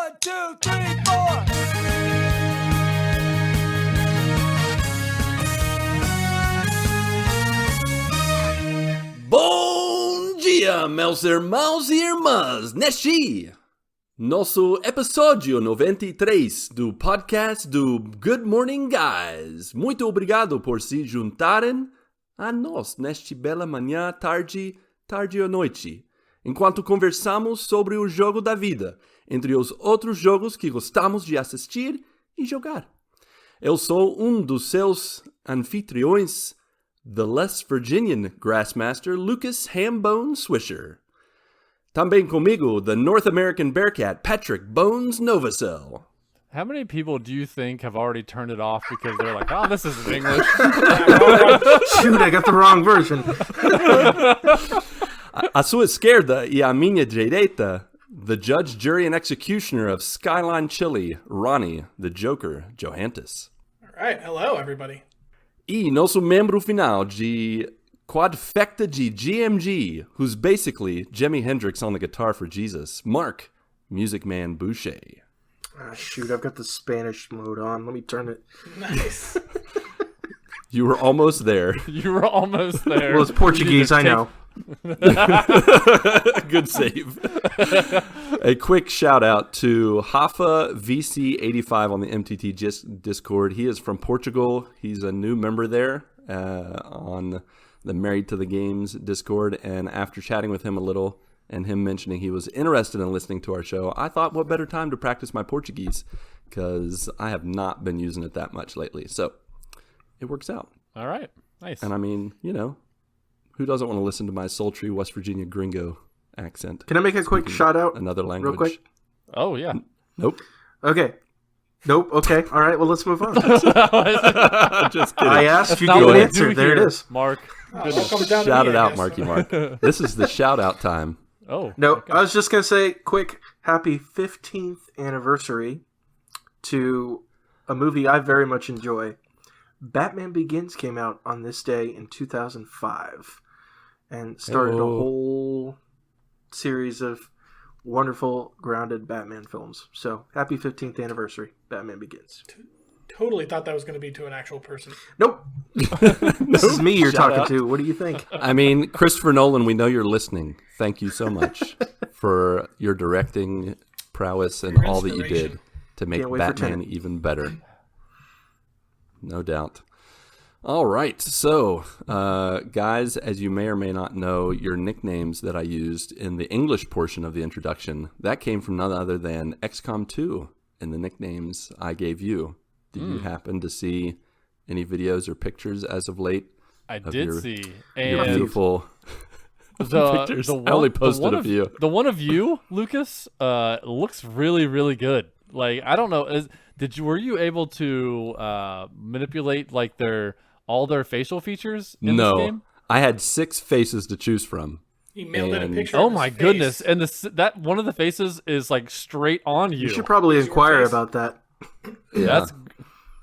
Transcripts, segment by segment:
1, 2, 3, 4. Bom dia, meus irmãos e irmãs. Neste nosso episódio 93 do podcast do Good Morning Guys. Muito obrigado por se juntarem a nós neste bela manhã, tarde ou noite, enquanto conversamos sobre o jogo da vida, entre os outros jogos que gostamos de assistir e jogar. Eu sou um dos seus anfitriões, the less Virginian Grassmaster, Lucas Ham Swisher. Também comigo, the North American Bearcat, Patrick Bones Novosel. How many people do you think have already turned it off because they're like, oh, this isn't English? Shoot, I got the wrong version. À sua esquerda e à minha direita, the judge, jury, and executioner of Skyline Chili, Ronnie, the Joker, Johantges. All right, hello everybody. E nosso membro final de Quadfecta de GMG, who's basically Jimi Hendrix on the guitar for Jesus, Marc, Music Man Boucher. Ah, shoot, I've got the Spanish mode on. Let me turn it. Nice. You were almost there. You were almost there. Well, it's Portuguese, I know. Good save. A quick shout out to Hafa VC85 on the MTT Discord. He is from Portugal. He's a new member there on the Married to the Games Discord. And after chatting with him a little and him mentioning he was interested in listening to our show, I thought, what better time to practice my Portuguese? Because I have not been using it that much lately. So it works out. All right. Nice. And I mean, you know, who doesn't want to listen to my sultry West Virginia gringo accent? Can I make a quick shout out? Another language. Real quick? Oh, yeah. Nope. Okay. Nope. Okay. All right. Well, let's move on. Just kidding. I asked, you Not gave what an I answer. do There it here, is. Mark. Goodness. Shout it out, Marky Mark. This is the shout out time. Oh. No, okay. I was just going to say, quick, happy 15th anniversary to a movie I very much enjoy. Batman Begins came out on this day in 2005 and started a whole series of wonderful, grounded Batman films. So, happy 15th anniversary, Batman Begins. Totally thought that was going to be to an actual person. Nope. This is me you're Shout talking out. to. What do you think? I mean, Christopher Nolan, we know you're listening. Thank you so much for your directing prowess and Your all that you inspiration. did to make Can't wait for Batman 10. even better. No doubt. All right. So, guys, as you may or may not know, your nicknames that I used in the English portion of the introduction, that came from none other than XCOM 2 and the nicknames I gave you. Do you happen to see any videos or pictures as of late? I of did your- see. Your And beautiful pictures. the I only posted a few. The one of you, Lucas, looks really, really good. Like, I don't know. Were you able to manipulate like all their facial features in this game? I had 6 faces to choose from. He mailed in a And- picture. Oh of his my face. goodness! And that one of the faces is like straight on you. You should probably Is your inquire face- about that. Yeah. That's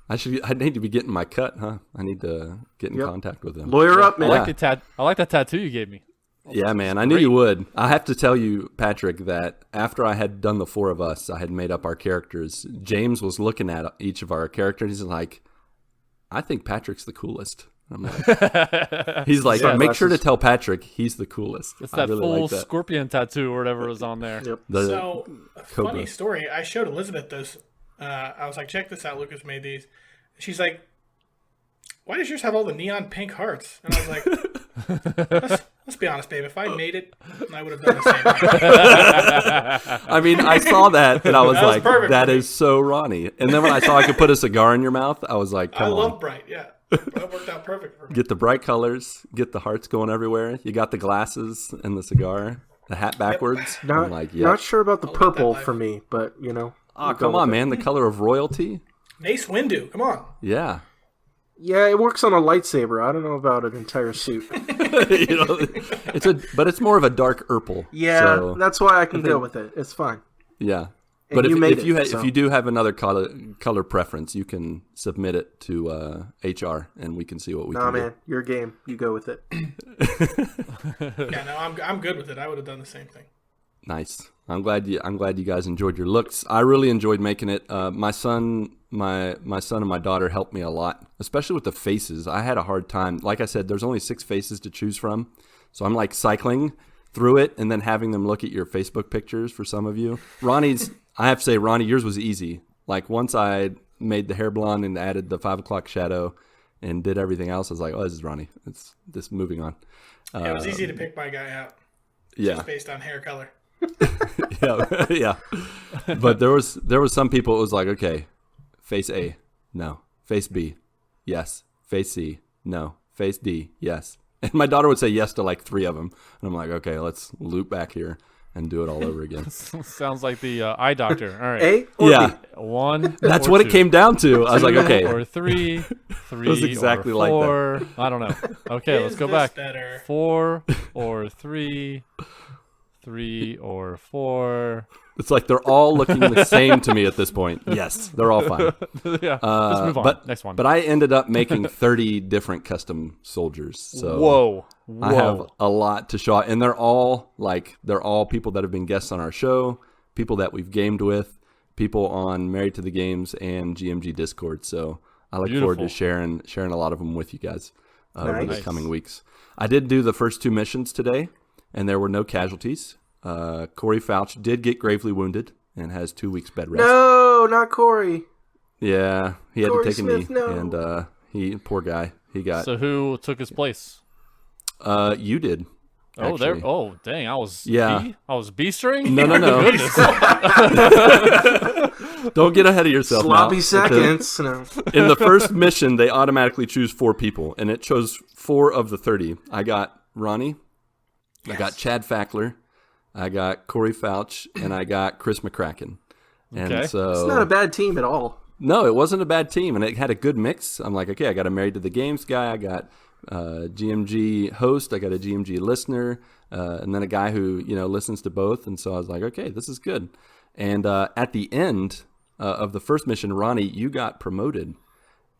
I need to be getting my cut, huh? I need to get in Yep. contact with them. Lawyer up, I man. like that tattoo you gave me. Yeah, man. I knew you would. I have to tell you, Patrick, that after I had done the 4 of us, I had made up our characters. James was looking at each of our characters. He's like, I think Patrick's the coolest. I'm like, he's like, Yeah. make sure to tell Patrick he's the coolest. It's I that really full like that. scorpion tattoo or whatever was on there. Yep. The So, a Cobra. funny story. I showed Elizabeth those. I was like, check this out. Lucas made these. She's like, why does yours have all the neon pink hearts? And I was like, let's be honest, babe. If I made it, I would have done the same. I mean, I saw that and I was That was like, perfect that for me. is so Ronnie. And then when I saw I could put a cigar in your mouth, I was like, I come love on. bright. Yeah, that worked out perfect for me. Get the bright colors, get the hearts going everywhere. You got the glasses and the cigar, the hat backwards. Not, I'm like, yeah. not sure about the I'll let that purple life. for me, but, you know. Oh, we'll go come on, with it. man. The color of royalty. Mace Windu, come on. Yeah. Yeah, it works on a lightsaber. I don't know about an entire suit. You know, but it's more of a dark purple. Yeah, So, that's why I can go with it. It's fine. yeah. And But you made if you it, so. if you do have another color preference, you can submit it to HR and we can see what we Nah, can man, your game. You go with it. Yeah, no, I'm good with it. I would have done the same thing. Nice. I'm glad you guys enjoyed your looks. I really enjoyed making it. My son and my daughter helped me a lot, especially with the faces. I had a hard time. Like I said, there's only 6 faces to choose from. So I'm like cycling through it and then having them look at your Facebook pictures for some of you. I have to say, Ronnie, yours was easy. Like once I made the hair blonde and added the 5 o'clock shadow and did everything else, I was like, oh, this is Ronnie. It's just moving on. It was easy to pick my guy out. Yeah. Just based on hair color. yeah. But there was some people, it was like, okay, face A, no. Face B, yes. Face C, no. Face D, yes. And my daughter would say yes to like 3 of them. And I'm like, okay, let's loop back here and do it all over again. Sounds like the eye doctor. All right. A or Yeah. B? 1. That's or what 2. it came down to. I was like, okay. Or 3. 3 was exactly or like 4. I don't know. Okay, let's Is go this back. better? 4 or 3. 3 or 4. It's like they're all looking the same to me at this point. Yes, they're all fine. Yeah, let's move on. But, Next one. But I ended up making 30 different custom soldiers. So Whoa. I have a lot to show, and they're all people that have been guests on our show, people that we've gamed with, people on Married to the Games and GMG Discord. So I look forward to sharing a lot of them with you guys over the coming weeks. I did do the first 2 missions today, and there were no casualties. Corey Fouch did get gravely wounded and has 2 weeks bed rest. No, not Corey. Yeah, he had Corey to take Smith, a knee, no. and poor guy, he got. So who took his place? You did. Oh, actually. there. Oh, dang! I was Yeah. B? I was B string. No. Goodness. Don't get ahead of yourself. Sloppy now. seconds. No. In the first mission, they automatically choose 4 people, and it chose 4 of the 30. I got Ronnie, I got Chad Fackler, I got Corey Fouch, and I got Chris McCracken. And Okay. so It's not a bad team at all. no, it wasn't a bad team, and it had a good mix. I'm like, okay, I got a Married to the Games guy, I got GMG host, I got a GMG listener, and then a guy who listens to both. And so I was like, okay, this is good. And at the end of the first mission, Ronnie, you got promoted.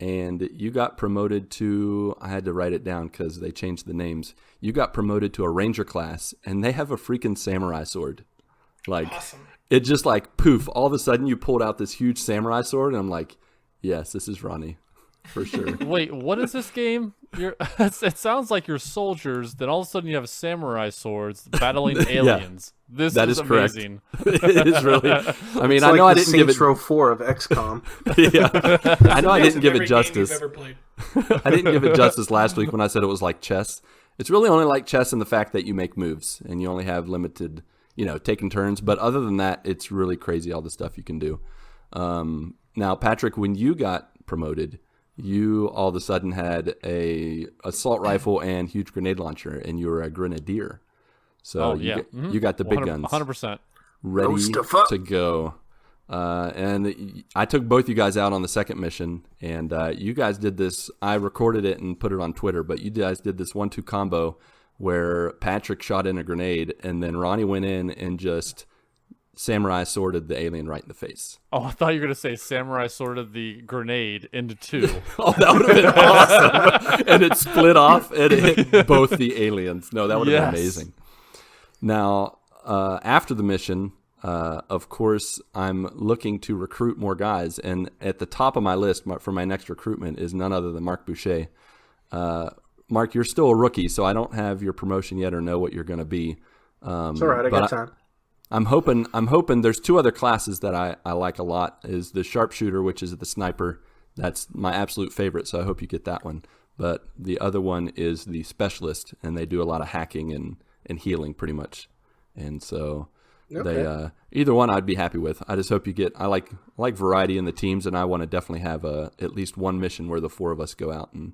And you got promoted to, I had to write it down because they changed the names. You got promoted to a ranger class, and they have a freaking samurai sword. Like, Awesome. it just like poof, all of a sudden you pulled out this huge samurai sword, and I'm like, yes, this is Ronnie, for sure. Wait, what is this game? It sounds like you're soldiers. Then all of a sudden you have samurai swords battling aliens. This that is is correct. amazing. It is really. I mean, It's I like know I the didn't give it. Saints Row 4 of XCOM. Yeah, I know I didn't give Every it game you've justice. ever played. I didn't give it justice last week when I said it was like chess. It's really only like chess in the fact that you make moves and you only have limited, taking turns. But other than that, it's really crazy all the stuff you can do. Now, Patrick, when you got promoted, you all of a sudden had a assault rifle and huge grenade launcher, and you were a grenadier. So you got the big guns 100%. ready stuff up. to go. And I took both you guys out on the second mission, and you guys did this. I recorded it and put it on Twitter, but you guys did this 1-2 combo where Patrick shot in a grenade, and then Ronnie went in and just samurai sworded the alien right in the face. Oh, I thought you were gonna say samurai sorted the grenade into 2. Oh, that would have been awesome. And it split off and it hit both the aliens. No, that would have been amazing. Now, after the mission, of course, I'm looking to recruit more guys. And at the top of my list for my next recruitment is none other than Marc Boucher. Marc, you're still a rookie, so I don't have your promotion yet or know what you're going to be. It's all right. I got time. I'm hoping there's 2 other classes that I like a lot. Is the sharpshooter, which is the sniper. That's my absolute favorite, so I hope you get that one. But the other one is the specialist, and they do a lot of hacking and healing pretty much. And so they either one I'd be happy with. I just hope you get. I like variety in the teams, and I want to definitely have at least one mission where the 4 of us go out and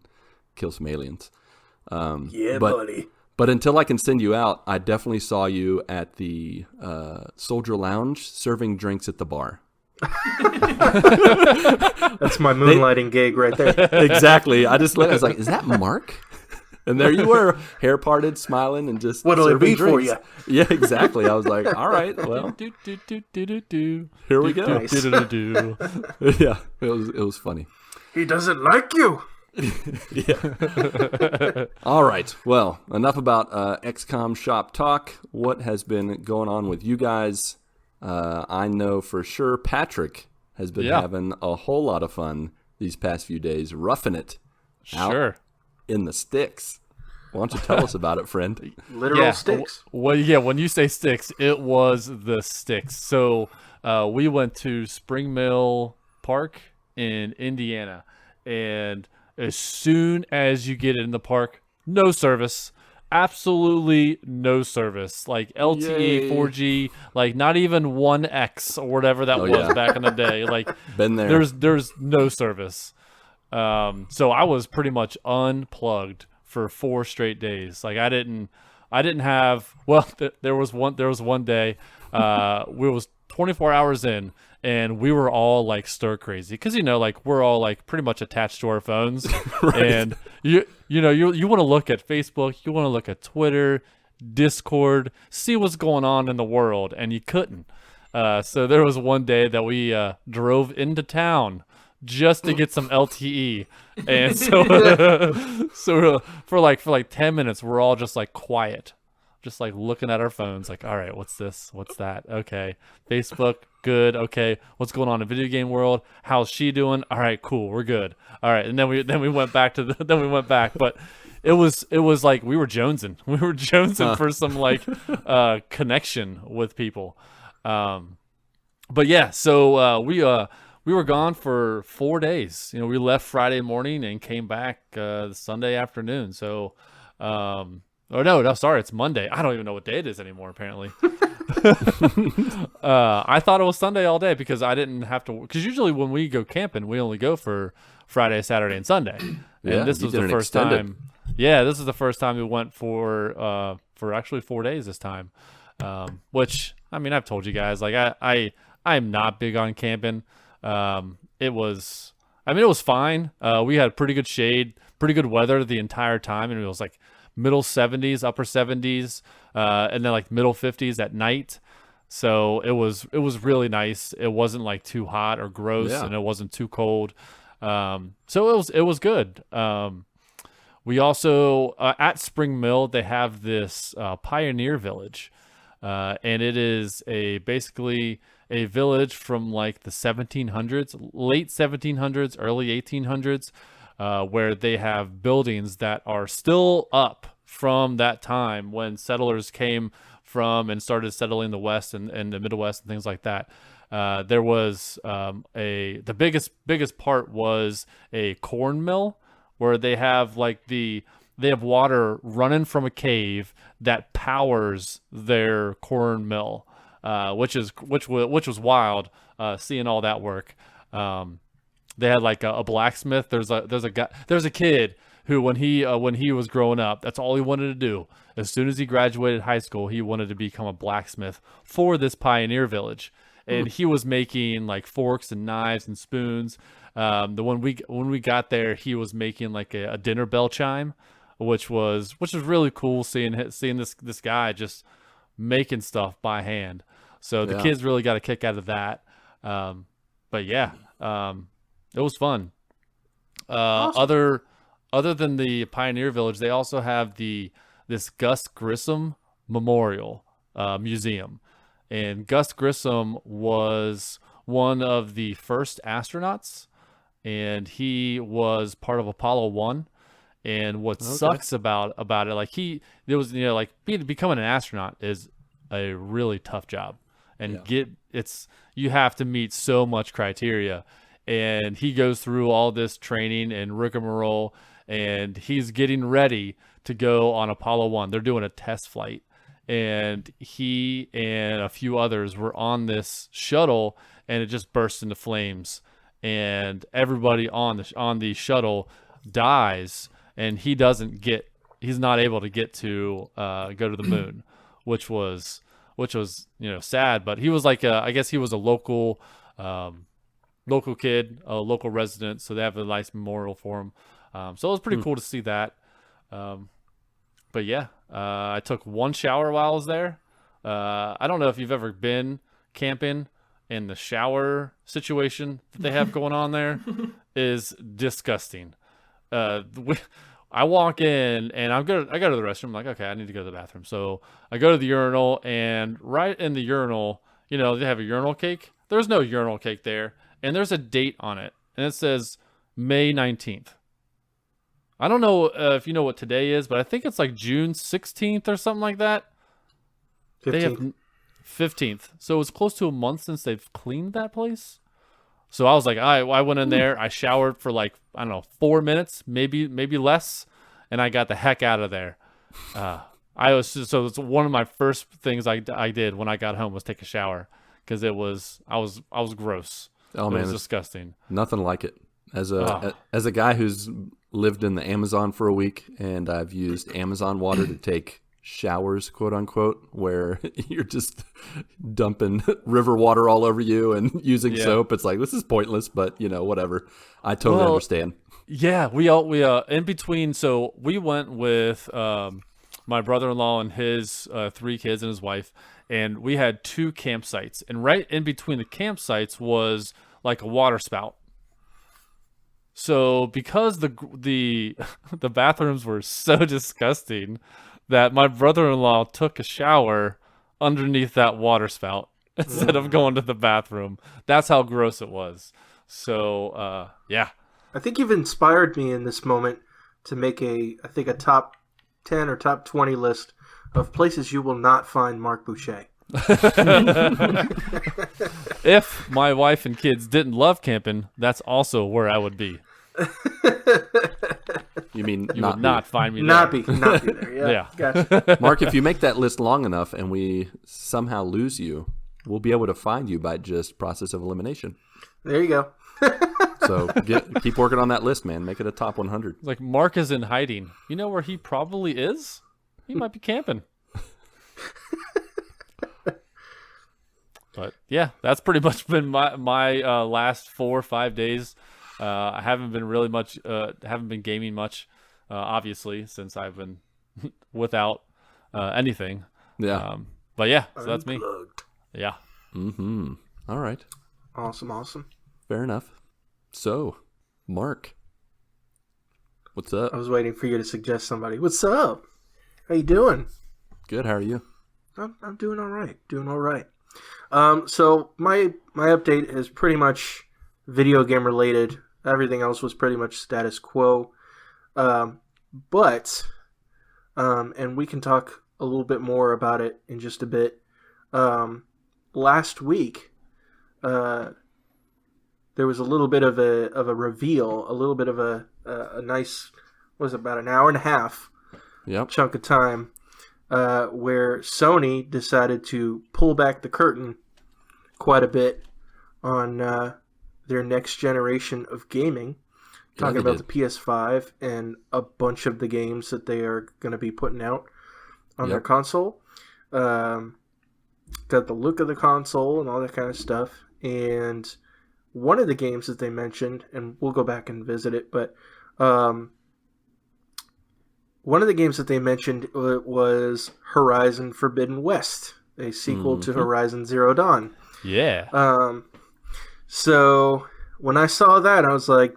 kill some aliens. Buddy. But until I can send you out, I definitely saw you at the Soldier Lounge serving drinks at the bar. That's my moonlighting gig right there. Exactly. I was like, is that Mark? And there you were, hair parted, smiling, and just What'll it serving be for drinks. you? Yeah, exactly. I was like, all right, well, here we go. Do. Yeah, it was funny. He doesn't like you. All right. Well, enough about XCOM shop talk. What has been going on with you guys? I know for sure Patrick has been having a whole lot of fun these past few days, roughing it out in the sticks. Why don't you tell us about it, friend? Literal sticks. Well, when you say sticks, it was the sticks. So we went to Spring Mill Park in Indiana, and as soon as you get in the park, no service. Absolutely no service. Like LTE, 4G, like not even 1X or whatever that was back in the day. Like been there. There's no service. So I was pretty much unplugged for 4 straight days. Like I didn't have. Well, there was one day. We was 24 hours in, and we were all like stir crazy because like we're all like pretty much attached to our phones, and you want to look at Facebook, you want to look at Twitter, Discord, see what's going on in the world, and you couldn't. So there was one day that we drove into town just to get some LTE, and so for like 10 minutes we're all just like quiet, just like looking at our phones, like, all right, what's this? What's that? Okay, Facebook, good. Okay, what's going on in video game world? How's she doing? All right, cool, we're good. All right, and then we went back to but it was like we were jonesing. We were jonesing for some like connection with people. But yeah, so we were gone for 4 days. We left Friday morning and came back Sunday afternoon. So. Oh no, sorry, it's Monday. I don't even know what day it is anymore, apparently. I thought it was Sunday all day because I didn't have to, because usually when we go camping, we only go for Friday, Saturday, and Sunday. And this was the first time. Yeah, this is the first time we went for actually 4 days this time. Which, I mean, I've told you guys, like I'm not big on camping. It was fine. We had pretty good shade, pretty good weather the entire time, and it was like middle 70s, upper 70s, and then like middle 50s at night. So it was really nice. It wasn't like too hot or gross, and it wasn't too cold. So it was good. We also at Spring Mill, they have this pioneer village, and it is basically a village from like the 1700s, late 1700s, early 1800s. Where they have buildings that are still up from that time when settlers came from and started settling the West and the Midwest and things like that. There was the biggest part was a corn mill where they have water running from a cave that powers their corn mill, which was wild, seeing all that work. They had like a blacksmith. There's a kid who when he was growing up, that's all he wanted to do. As soon as he graduated high school, he wanted to become a blacksmith for this pioneer village, and he was making like forks and knives and spoons. When we got there, he was making like a dinner bell chime, which was really cool seeing this guy just making stuff by hand. So the kids really got a kick out of that. But yeah. It was fun. Awesome. Other than the Pioneer Village, they also have this Gus Grissom Memorial Museum, and Gus Grissom was one of the first astronauts, and he was part of Apollo 1. And what sucks about it, like becoming an astronaut is a really tough job, and you have to meet so much criteria. And he goes through all this training and rigmarole, and he's getting ready to go on Apollo 1. They're doing a test flight, and he and a few others were on this shuttle, and it just burst into flames, and everybody on the shuttle dies, and he's not able to get to go to the moon, which was sad. But he was like I guess he was a local kid, a local resident, so they have a nice memorial for him. So it was pretty cool to see that. But yeah, I took one shower while I was there. I don't know if you've ever been camping, and the shower situation that they have going on there is disgusting. I walk in and I go to the restroom. I'm like, okay, I need to go to the bathroom. So I go to the urinal, and right in the urinal, they have a urinal cake. There's no urinal cake there, and there's a date on it, and it says May 19th. I don't know if you know what today is, but I think it's like June 16th or something like that. 15th. They have 15th. So it's close to a month since they've cleaned that place. So I was like, I went in there, I showered for like, I don't know, 4 minutes, maybe less, and I got the heck out of there. It's one of my first things I did when I got home was take a shower, because I was gross. Oh it man, was disgusting. Nothing like it. As a guy who's lived in the Amazon for a week, and I've used Amazon water to take showers, quote unquote, where you're just dumping river water all over you and using soap. It's like, this is pointless, but whatever. I totally understand. Yeah, we in between. So we went with my brother-in-law and his 3 kids and his wife, and we had 2 campsites, and right in between the campsites was like a water spout. So because the bathrooms were so disgusting, that my brother-in-law took a shower underneath that water spout instead of going to the bathroom. That's how gross it was. So, yeah. I think you've inspired me in this moment to make a top 10 or top 20 list of places you will not find Marc Boucher. If my wife and kids didn't love camping, that's also where I would be. You mean you would not find me there. Not be there. Yeah. Gotcha. Mark, if you make that list long enough and we somehow lose you, we'll be able to find you by just process of elimination. There you go. So keep working on that list, man. Make it a top 100. Like, Mark is in hiding. You know where he probably is? He might be camping. But yeah, that's pretty much been my last 4 or 5 days. I haven't been gaming much, obviously, since I've been without anything. Yeah. But yeah, so that's me. Yeah. Mm-hmm. All right. Awesome. Fair enough. So, Mark, what's up? I was waiting for you to suggest somebody. What's up? How you doing? Good. How are you? I'm doing all right. So my update is pretty much video game related. Everything else was pretty much status quo. But and we can talk a little bit more about it in just a bit. Last week, there was a little bit of a reveal, a little bit of a nice, about an hour and a half chunk of time, where Sony decided to pull back the curtain quite a bit on their next generation of gaming. Talking about the PS5 and a bunch of the games that they are going to be putting out on their console. Got the look of the console and all that kind of stuff. And one of the games that they mentioned, and we'll go back and visit it, but one of the games that they mentioned was Horizon Forbidden West, a sequel to Horizon Zero Dawn. Yeah. So when I saw that, I was like,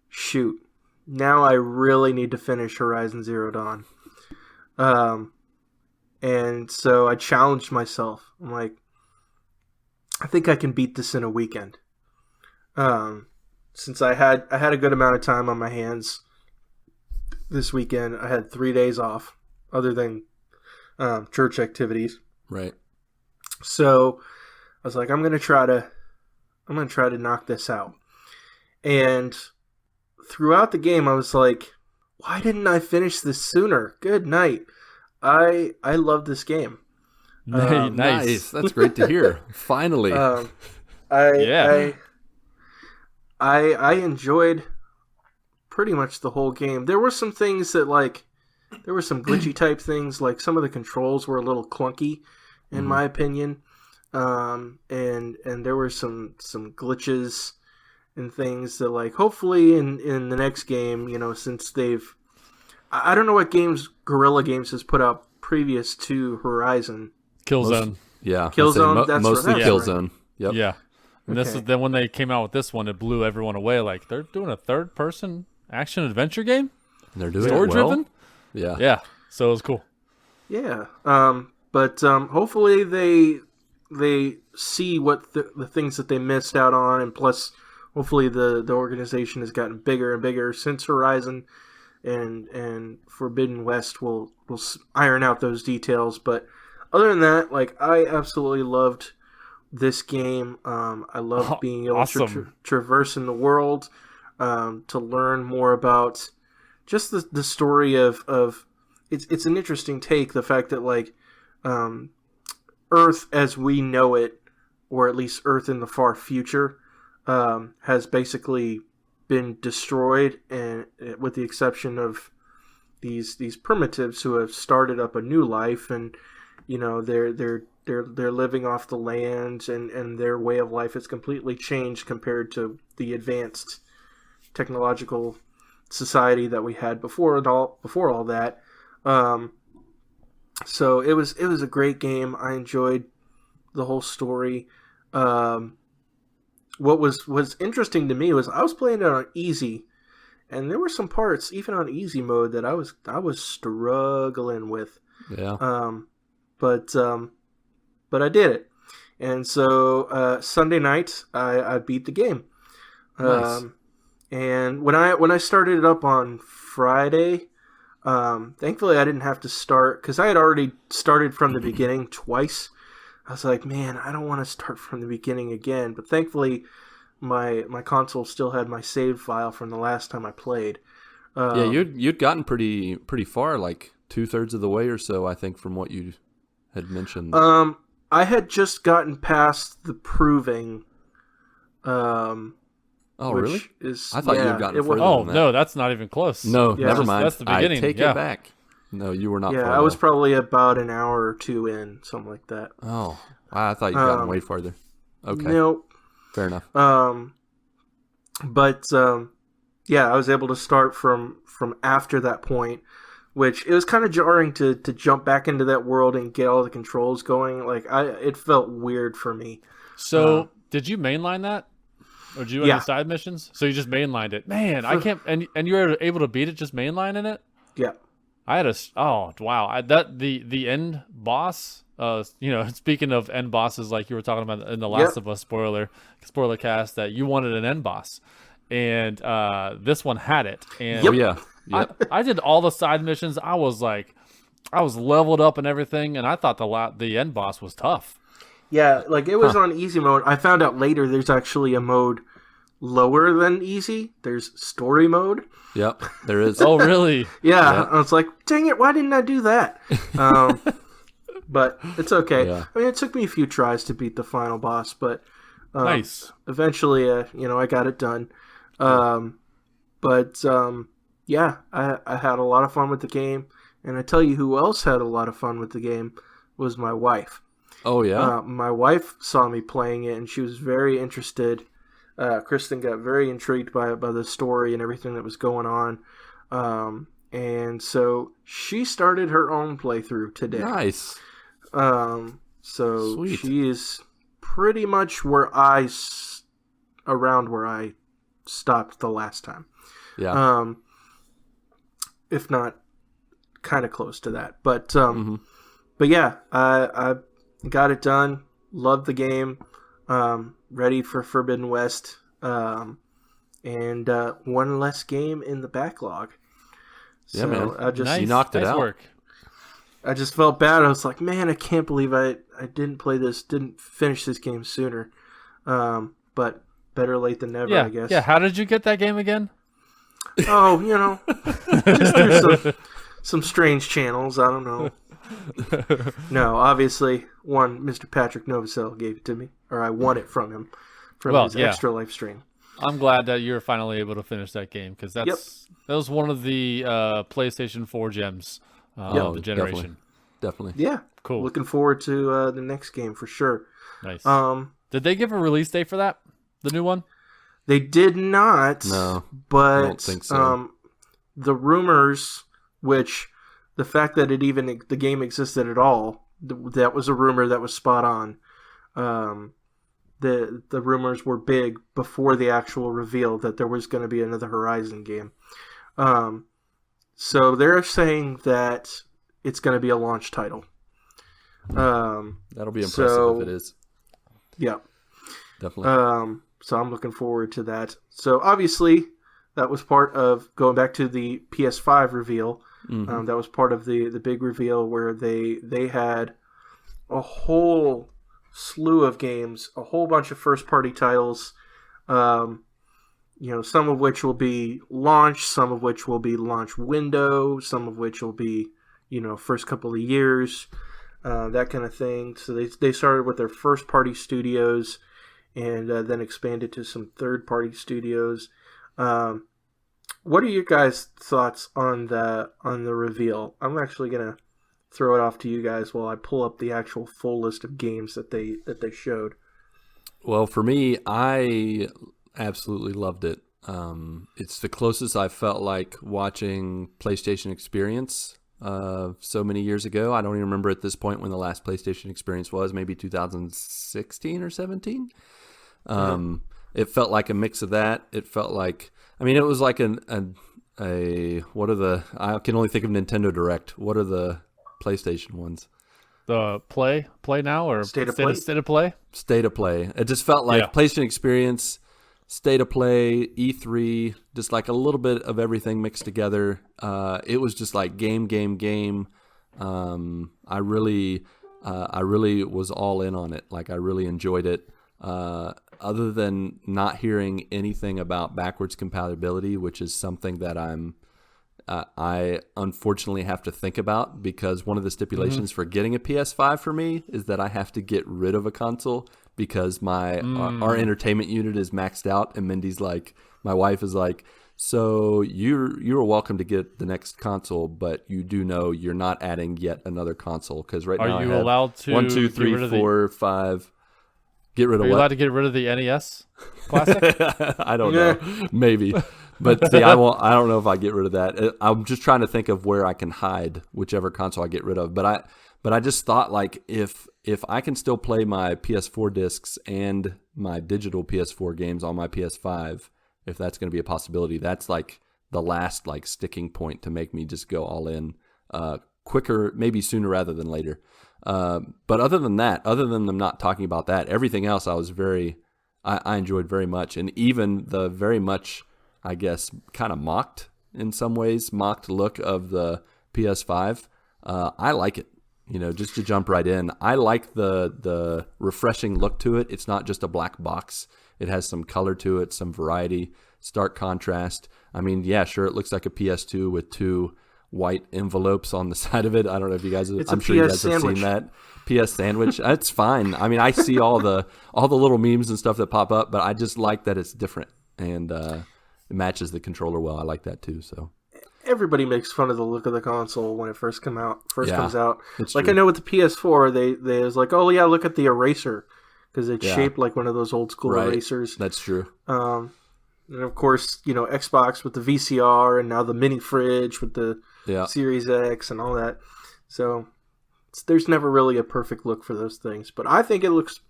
shoot, now I really need to finish Horizon Zero Dawn. And so I challenged myself. I'm like, I think I can beat this in a weekend. Since I had a good amount of time on my hands this weekend, I had 3 days off, other than church activities. Right. So I was like, I'm gonna try to knock this out. And throughout the game, I was like, why didn't I finish this sooner? Good night. I love this game. Nice. That's great to hear. Finally. I enjoyed pretty much the whole game. There were some things that, like, there were some glitchy type things, like some of the controls were a little clunky in my opinion. And there were some glitches and things that, like, hopefully in the next game, since I don't know what games Guerrilla Games has put out previous to Horizon. Killzone. Killzone. That's mostly right. Killzone. Yep. Yeah. And this is then when they came out with this one, it blew everyone away. Like, they're doing a third person action adventure game. They're doing Story it well. driven. Yeah. Yeah. So it was cool. Yeah. But hopefully they see what the things that they missed out on, and plus hopefully the organization has gotten bigger and bigger since Horizon, and Forbidden West will iron out those details. But other than that, like, I absolutely loved this game. I loved being able awesome. to traverse in the world, to learn more about just the story of it's an interesting take, the fact that, like, Earth as we know it, or at least Earth in the far future, has basically been destroyed, and with the exception of these primitives who have started up a new life, and they're living off the land, and their way of life has completely changed compared to the advanced technological society that we had before all that. So it was a great game. I enjoyed the whole story. What was interesting to me was I was playing it on easy, and there were some parts even on easy mode that I was struggling with. Yeah. But I did it, and so Sunday night I beat the game. Nice. And when I started it up on Friday, thankfully I didn't have to start, because I had already started from the beginning twice. I was like, man, I don't want to start from the beginning again. But thankfully, my console still had my save file from the last time I played. Yeah, you'd gotten pretty far, like 2/3 of the way or so, I think, from what you had mentioned. I had just gotten past the proving. Oh, really? I thought you had gotten further Oh, than that. no, that's not even close. No, Yeah. never mind. That's the beginning. I take Yeah. it back. No, you were not Yeah, far I was off. probably about an hour or two in, something like that. Oh, I thought you'd gotten way farther. Okay, Nope. fair enough. Yeah, I was able to start from after that point, which it was kind of jarring to jump back into that world and get all the controls going. Like, it felt weird for me. So did you mainline that? Or did you do Yeah. any side missions? So you just mainlined it. Man, I can't. And you were able to beat it just mainlining it? Yeah. I had the end boss. Speaking of end bosses, like you were talking about in the Last of Us spoiler cast, that you wanted an end boss, and this one had it. And Oh yeah. I did all the side missions. I was leveled up and everything, and I thought the end boss was tough. Yeah, like, it was on easy mode. I found out later there's actually a mode lower than easy. There's story mode. Yep, there is. Oh, really? Yeah, I was like, dang it, why didn't I do that? But it's okay. Yeah. I mean, it took me a few tries to beat the final boss, but Nice. eventually, I got it done. Yeah, I had a lot of fun with the game, and I tell you who else had a lot of fun with the game was my wife. Oh yeah. My wife saw me playing it, and she was very interested. Kristen got very intrigued by the story and everything that was going on. And so she started her own playthrough today. Nice. So Sweet. she is pretty much around where I stopped the last time. Yeah. If not kind of close to that. But yeah, I got it done. Loved the game. Ready for Forbidden West. And one less game in the backlog. Yeah, man. Nice. You knocked it nice out. Work. I just felt bad. I was like, man, I can't believe I didn't finish this game sooner. But better late than never, Yeah. I guess. Yeah. How did you get that game again? Oh, just through some strange channels. I don't know. No, obviously, Mr. Patrick Novosel gave it to me, or I won it from him his Extra Life stream. I'm glad that you're finally able to finish that game, because that was one of the PlayStation 4 gems of the generation. Definitely. Yeah, Cool. Looking forward to the next game for sure. Nice. Did Did they give a release date for that? The new one? They did not. No, but I don't think so. The rumors, which the fact that the game existed at all, that was a rumor that was spot on. the rumors were big before the actual reveal that there was going to be another Horizon game. So they're saying that it's going to be a launch title. That'll be impressive if it is. Yeah. Definitely. So I'm looking forward to that. So obviously, that was part of going back to the PS5 reveal. Mm-hmm. That was part of the big reveal where they had a whole slew of games, a whole bunch of first-party titles. Some of which will be launch, some of which will be launch window, some of which will be, first couple of years, that kind of thing. So they started with their first-party studios and then expanded to some third-party studios. What are your guys' thoughts on the reveal? I'm actually gonna throw it off to you guys while I pull up the actual full list of games that they showed. Well, for me, I absolutely loved it. It's the closest I felt like watching PlayStation Experience so many years ago. I don't even remember at this point when the last PlayStation Experience was, maybe 2016 or 17. It felt like a mix of that. It felt like, it was like what are the, I can only think of Nintendo Direct. What are the PlayStation ones? The Play Now or State of Play? State of Play? State of Play. It just felt like PlayStation Experience, State of Play, E3, just like a little bit of everything mixed together. It was just like game. I really was all in on it. Like I really enjoyed it. Other than not hearing anything about backwards compatibility, which is something that I unfortunately have to think about, because one of the stipulations for getting a PS5 for me is that I have to get rid of a console because our entertainment unit is maxed out. And Mindy's like, my wife is like, so you're welcome to get the next console, but you do know you're not adding yet another console, because now are you allowed to 1, 2, 3, 4, 5. Get rid of Are you what? allowed to get rid of the NES Classic? I don't know. Maybe. But see, I don't know if I get rid of that. I'm just trying to think of where I can hide whichever console I get rid of. But I just thought, like, if I can still play my PS4 discs and my digital PS4 games on my PS5, if that's going to be a possibility, that's like the last like sticking point to make me just go all in quicker, maybe sooner rather than later. But other than that, other than them not talking about that, everything else I enjoyed very much. And even the very much, I guess, kind of mocked look of the PS5. I like it, just to jump right in. I like the refreshing look to it. It's not just a black box. It has some color to it, some variety, stark contrast. Yeah, sure, it looks like a PS2 with two white envelopes on the side of it. I don't know if you guys, I'm sure you guys have seen that. PS sandwich. That's fine. I see all the little memes and stuff that pop up, but I just like that it's different and it matches the controller well. I like that too. So everybody makes fun of the look of the console when it first comes out. It's like true. I know with the PS4, they was like, oh yeah, look at the eraser, because it's shaped like one of those old school erasers. That's true. And of course, Xbox with the VCR, and now the mini fridge with the Series X and all that. So there's never really a perfect look for those things, but I think it looks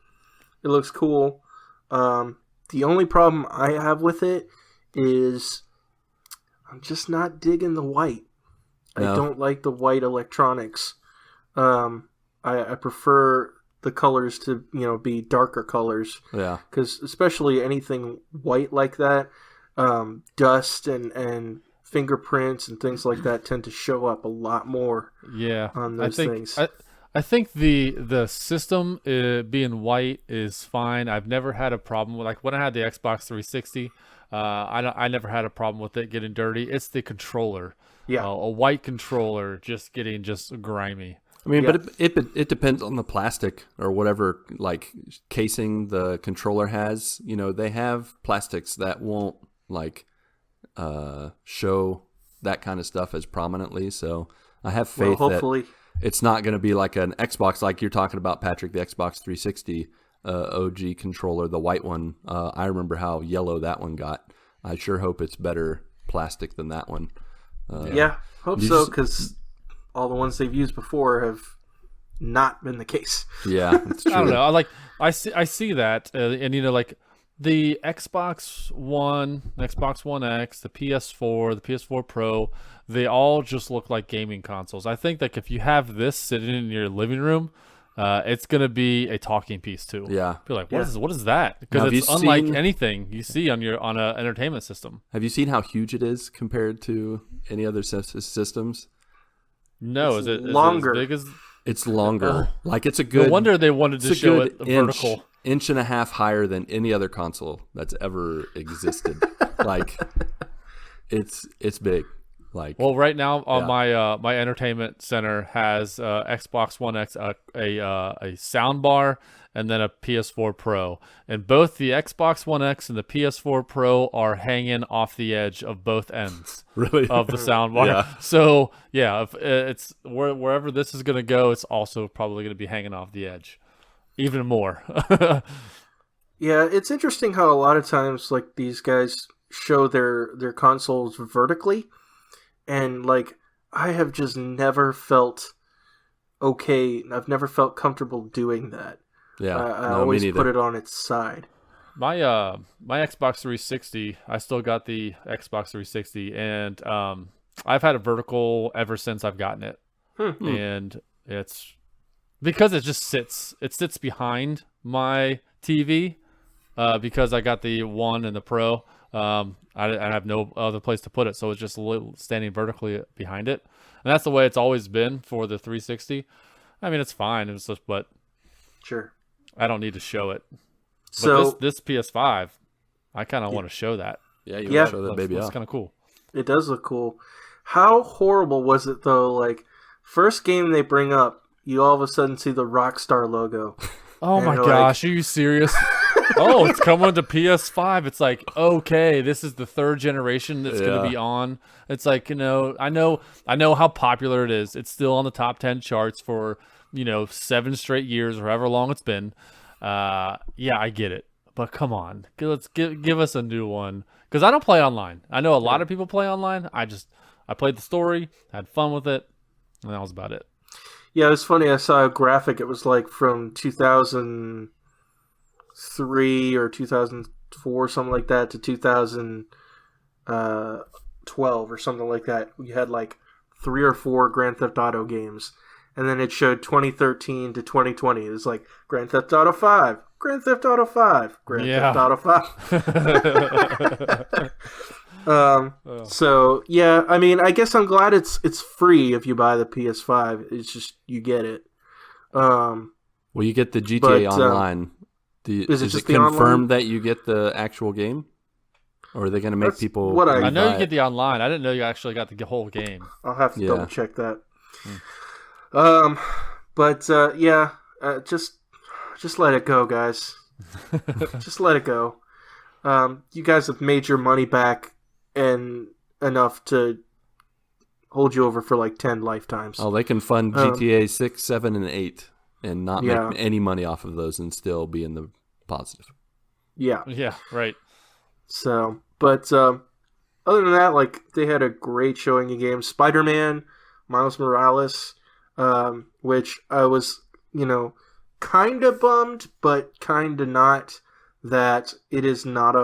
cool. The only problem I have with it is I'm just not digging the white. No. I don't like the white electronics. I prefer the colors to be darker colors. Yeah. Because especially anything white like that, dust and fingerprints and things like that tend to show up a lot more. Yeah. On those things. I think the system being white is fine. I've never had a problem with, like, when I had the Xbox 360. I never had a problem with it getting dirty. It's the controller. Yeah. A white controller just getting grimy. But it depends on the plastic or whatever, like, casing the controller has. They have plastics that won't show that kind of stuff as prominently. So I have faith that it's not going to be like an Xbox, like you're talking about, Patrick, the Xbox 360 OG controller, the white one. I remember how yellow that one got. I sure hope it's better plastic than that one. Hope so, because all the ones they've used before have not been the case. Yeah, it's true. I don't know. I see that, and like the Xbox One, Xbox One X, the PS4, the PS4 Pro, they all just look like gaming consoles. I think that if you have this sitting in your living room, it's gonna be a talking piece too. Yeah, be like, what is that? Because it's unlike anything you see on an entertainment system. Have you seen how huge it is compared to any other systems? No, it's is it longer? As big as? It's longer. Like it's a good. No wonder they wanted to show it vertical. Inch and a half higher than any other console that's ever existed. Like it's big. Like right now on my entertainment center has Xbox One X, a sound bar, and then a PS4 Pro, and both the Xbox One X and the PS4 Pro are hanging off the edge of both ends of the sound bar. Yeah. So if it's wherever this is going to go, it's also probably going to be hanging off the edge even more. Yeah, it's interesting how a lot of times like these guys show their consoles vertically, and like I have just never felt okay. I've never felt comfortable doing that. Yeah, I always put it on its side. My Xbox 360, I still got the Xbox 360, and I've had a vertical ever since I've gotten it, and it's because it just sits behind my TV, because I got the One and the Pro. I have no other place to put it, so it's just standing vertically behind it, and that's the way it's always been for the 360. I mean, it's fine. It's just, but sure, I don't need to show it. So but this PS5, I kind of want to show that. Yeah, you want to show that baby off. It's kind of cool. It does look cool. How horrible was it though? Like first game they bring up, you all of a sudden see the Rockstar logo. Oh my gosh, are you serious? Oh, it's coming to PS5. It's like, okay, this is the third generation that's going to be on. It's like, I know how popular it is. It's still on the top 10 charts for, 7 straight years or however long it's been. Yeah, I get it. But come on, let's give us a new one. Because I don't play online. I know a lot of people play online. I played the story, had fun with it, and that was about it. Yeah, it was funny. I saw a graphic. It was like from 2003 or 2004, something like that, to 2012 or something like that. We had like 3 or 4 Grand Theft Auto games. And then it showed 2013 to 2020. It was like Grand Theft Auto 5, Grand Theft Auto 5, Grand Theft Auto 5. So, yeah, I mean, I guess I'm glad it's free if you buy the PS5. It's just, you get it. Well, you get the GTA Online. Is it confirmed that you get the actual game? Or are they going to make people... I know you get the online. I didn't know you actually got the whole game. I'll have to double check that. Just let it go, guys. Just let it go. You guys have made your money back and enough to hold you over for like 10 lifetimes. Oh, they can fund GTA 6, 7, and 8 and not make any money off of those and still be in the positive. Yeah. Yeah, right. So, but other than that, like, they had a great showing of games. Spider-Man, Miles Morales, which I was, kind of bummed, but kind of not, that it is not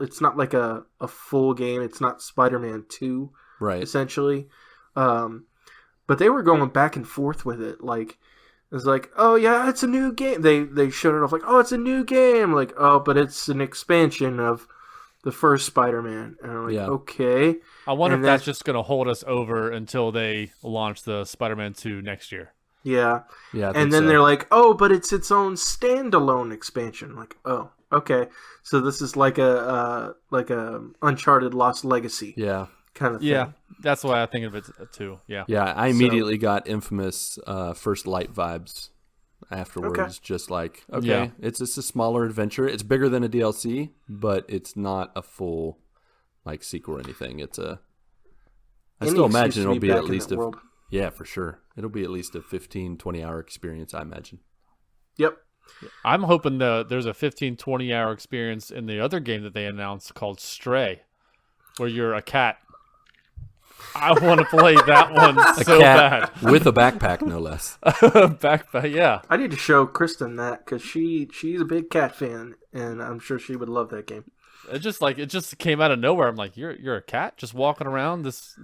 it's not like a full game. It's not Spider-Man 2, right? Essentially. But they were going back and forth with it. Like, it's like, oh yeah, it's a new game. They showed it off like, oh, it's a new game. Like, oh, but it's an expansion of the first Spider-Man. And I'm like, okay. I wonder if that's just going to hold us over until they launch the Spider-Man 2 next year. Yeah. Yeah. And then they're like, oh, but it's its own standalone expansion. Like, oh, okay. So this is like a Uncharted Lost Legacy. Yeah. Kind of thing. Yeah. That's why I think of it too. Yeah. Yeah. I immediately got Infamous First Light vibes afterwards. Okay. Just like, okay, it's just a smaller adventure. It's bigger than a DLC, but it's not a full like sequel or anything. It's I still imagine it'll be at least yeah, for sure. It'll be at least a 15, 20-hour experience, I imagine. Yep. I'm hoping there's a 15, 20-hour experience in the other game that they announced called Stray, where you're a cat. I want to play that one so bad. With a backpack, no less. Backpack, yeah. I need to show Kristen that because she's a big cat fan, and I'm sure she would love that game. It just came out of nowhere. I'm like, you're a cat just walking around this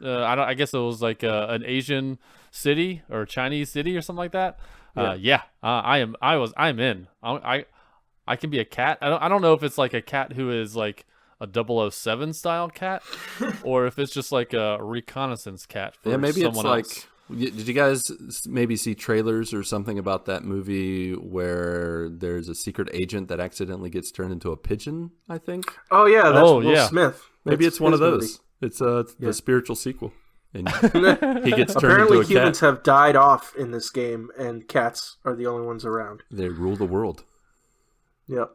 I guess it was like an Asian city or a Chinese city or something like that. I'm in. I can be a cat. I don't know if it's like a cat who is like a 007 style cat, or if it's just like a reconnaissance cat. For maybe it's someone like. else. Did you guys maybe see trailers or something about that movie where there's a secret agent that accidentally gets turned into a pigeon? I think. Oh yeah, that's Will Smith. Maybe That's it's one of his those. movie. It's the spiritual sequel, and he gets turned Apparently, into a humans cat. have died off in this game, and cats are the only ones around. They rule the world. Yep.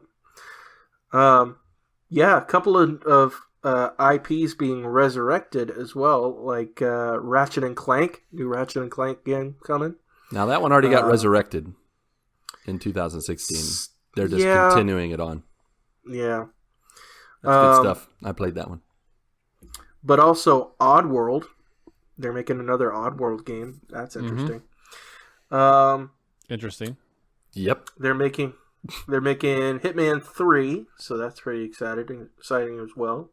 A couple of IPs being resurrected as well, like Ratchet and Clank, new Ratchet and Clank game coming. Now that one already got resurrected in 2016. They're just continuing it on. Yeah. That's good stuff. I played that one. But also Oddworld. They're making another Oddworld game. That's interesting. Interesting. Yep. They're making Hitman 3, so that's pretty exciting as well.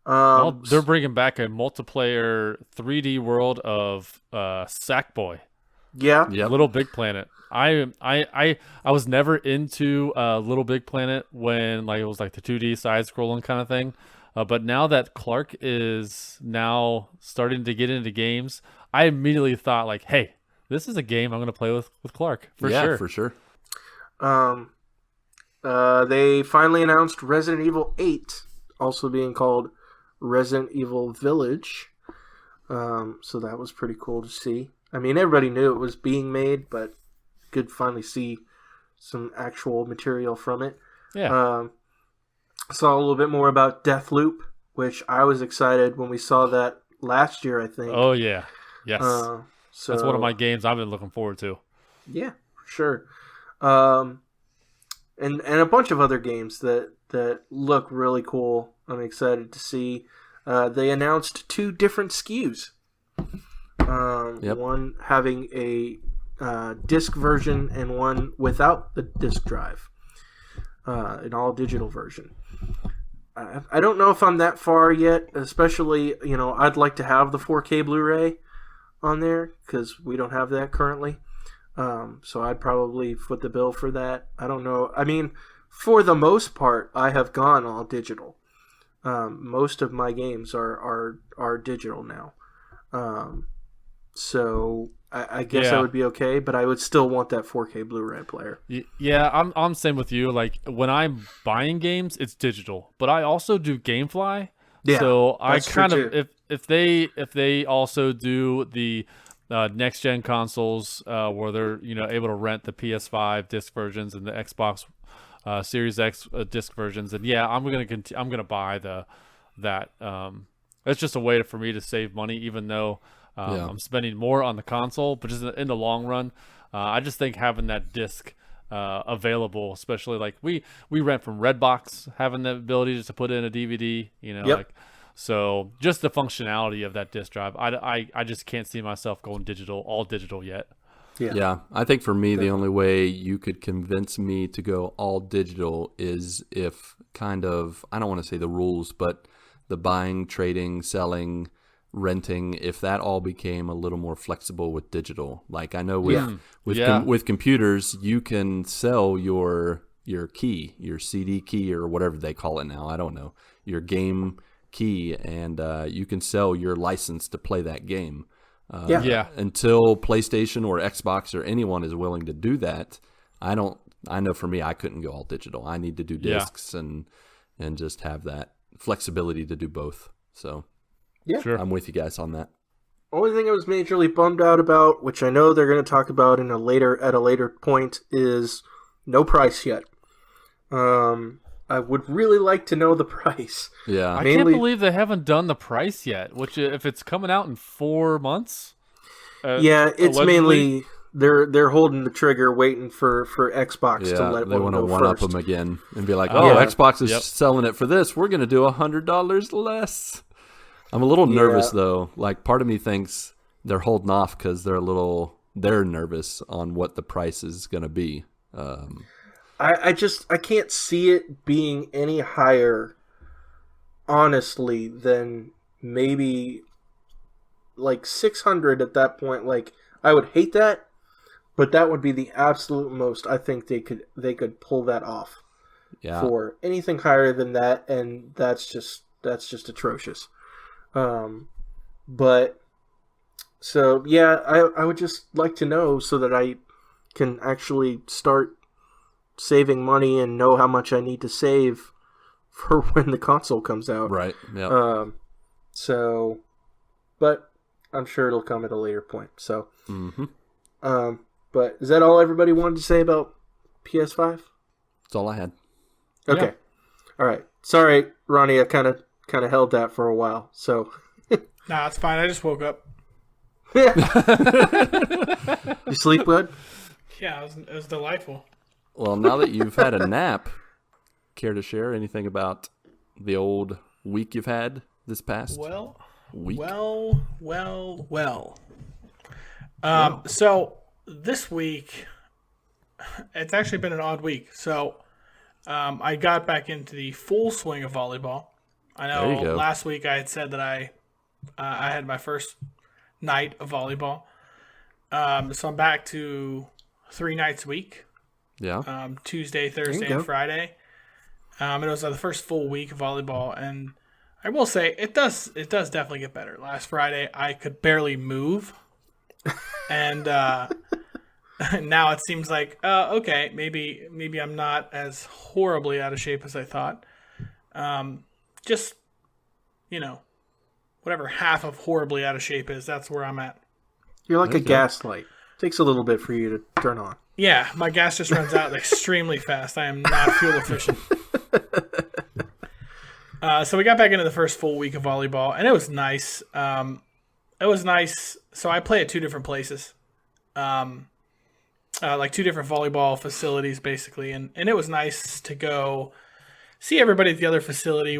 They're bringing back a multiplayer 3D world of Sackboy. Yeah. Yep. Little Big Planet. I was never into Little Big Planet when like it was like the 2D side scrolling kind of thing. But now that Clark is now starting to get into games, I immediately thought like, hey, this is a game I'm going to play with Clark for sure. Yeah, for sure. They finally announced Resident Evil 8, also being called Resident Evil Village. So that was pretty cool to see. I mean, everybody knew it was being made, but could finally see some actual material from it. Yeah. Saw a little bit more about Deathloop, which I was excited when we saw that last year, I think. Oh, yeah. Yes. So that's one of my games I've been looking forward to. Yeah, for sure. And a bunch of other games that look really cool. I'm excited to see. They announced 2 different SKUs. One having a disc version and one without the disc drive. An all digital version. I don't know if I'm that far yet, especially, I'd like to have the 4K Blu-ray on there because we don't have that currently. So I'd probably foot the bill for that. I don't know. I mean, for the most part, I have gone all digital. Most of my games are digital now. So I guess I would be okay, but I would still want that 4K Blu-ray player. Yeah, I'm same with you. Like when I'm buying games, it's digital, but I also do GameFly. Yeah, so I kind of true. if they also do the next gen consoles where they're able to rent the PS5 disc versions and the Xbox Series X disc versions, and I'm gonna buy that. It's just a way for me to save money, even though I'm spending more on the console. But just in the long run, I just think having that disc available, especially like we rent from Redbox, having the ability just to put in a DVD, so just the functionality of that disc drive, I just can't see myself going all digital yet. Yeah, I think for me, the only way you could convince me to go all digital is if I don't want to say the rules, but the buying, trading, selling, renting, if that all became a little more flexible with digital. Like I know with computers, you can sell your key, your CD key or whatever they call it now. I don't know, your game key, and you can sell your license to play that game. Until PlayStation or Xbox or anyone is willing to do that, I know for me, I couldn't go all digital. I need to do discs and just have that flexibility to do both. So Sure. I'm with you guys on that. Only thing I was majorly bummed out about, which I know they're going to talk about at a later point, is no price yet. I would really like to know the price. Yeah, I can't believe they haven't done the price yet. Which, if it's coming out in 4 months, it's mainly they're holding the trigger, waiting for Xbox to let they want to one up them again and be like, "Oh, Yeah. Xbox is selling it for this. We're going to do $100 less." I'm a little nervous though. Like part of me thinks they're holding off because they're nervous on what the price is going to be. I can't see it being any higher, honestly, than maybe like 600 at that point. Like I would hate that, but that would be the absolute most I think they could pull that off. Yeah. For anything higher than that, and that's just atrocious. But so yeah, I would just like to know so that I can actually start saving money and know how much I need to save for when the console comes out. Right. Yeah. So, but I'm sure it'll come at a later point. So, but is that all everybody wanted to say about PS5? That's all I had. Okay. Yeah. All right. Sorry, Ronnie. I kind of held that for a while. So. Nah, it's fine. I just woke up. You sleep good? Yeah, it was delightful. Well, now that you've had a nap, care to share anything about the old week you've had this past week? Well. So this week, it's actually been an odd week. So I got back into the full swing of volleyball. I know last week I had said that I had my first night of volleyball. So I'm back to 3 nights a week. Yeah. Tuesday, Thursday, and Friday. It was the first full week of volleyball, and I will say it does definitely get better. Last Friday I could barely move, and now it seems like okay, maybe I'm not as horribly out of shape as I thought. Just whatever half of horribly out of shape is, that's where I'm at. You're like a gas light. Takes a little bit for you to turn on. Yeah, my gas just runs out extremely fast. I am not fuel efficient. So we got back into the first full week of volleyball, and it was nice. So I play at 2 different places, like 2 different volleyball facilities, basically. And it was nice to go see everybody at the other facility.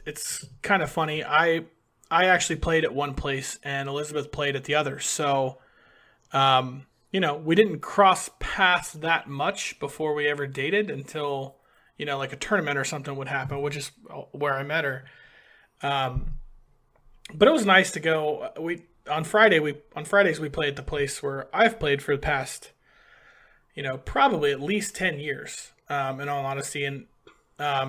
It's kind of funny. I actually played at one place, and Elizabeth played at the other. So, we didn't cross paths that much before we ever dated until, like a tournament or something would happen, which is where I met her. But it was nice to go. On Fridays we play at the place where I've played for the past, probably at least 10 years, in all honesty. And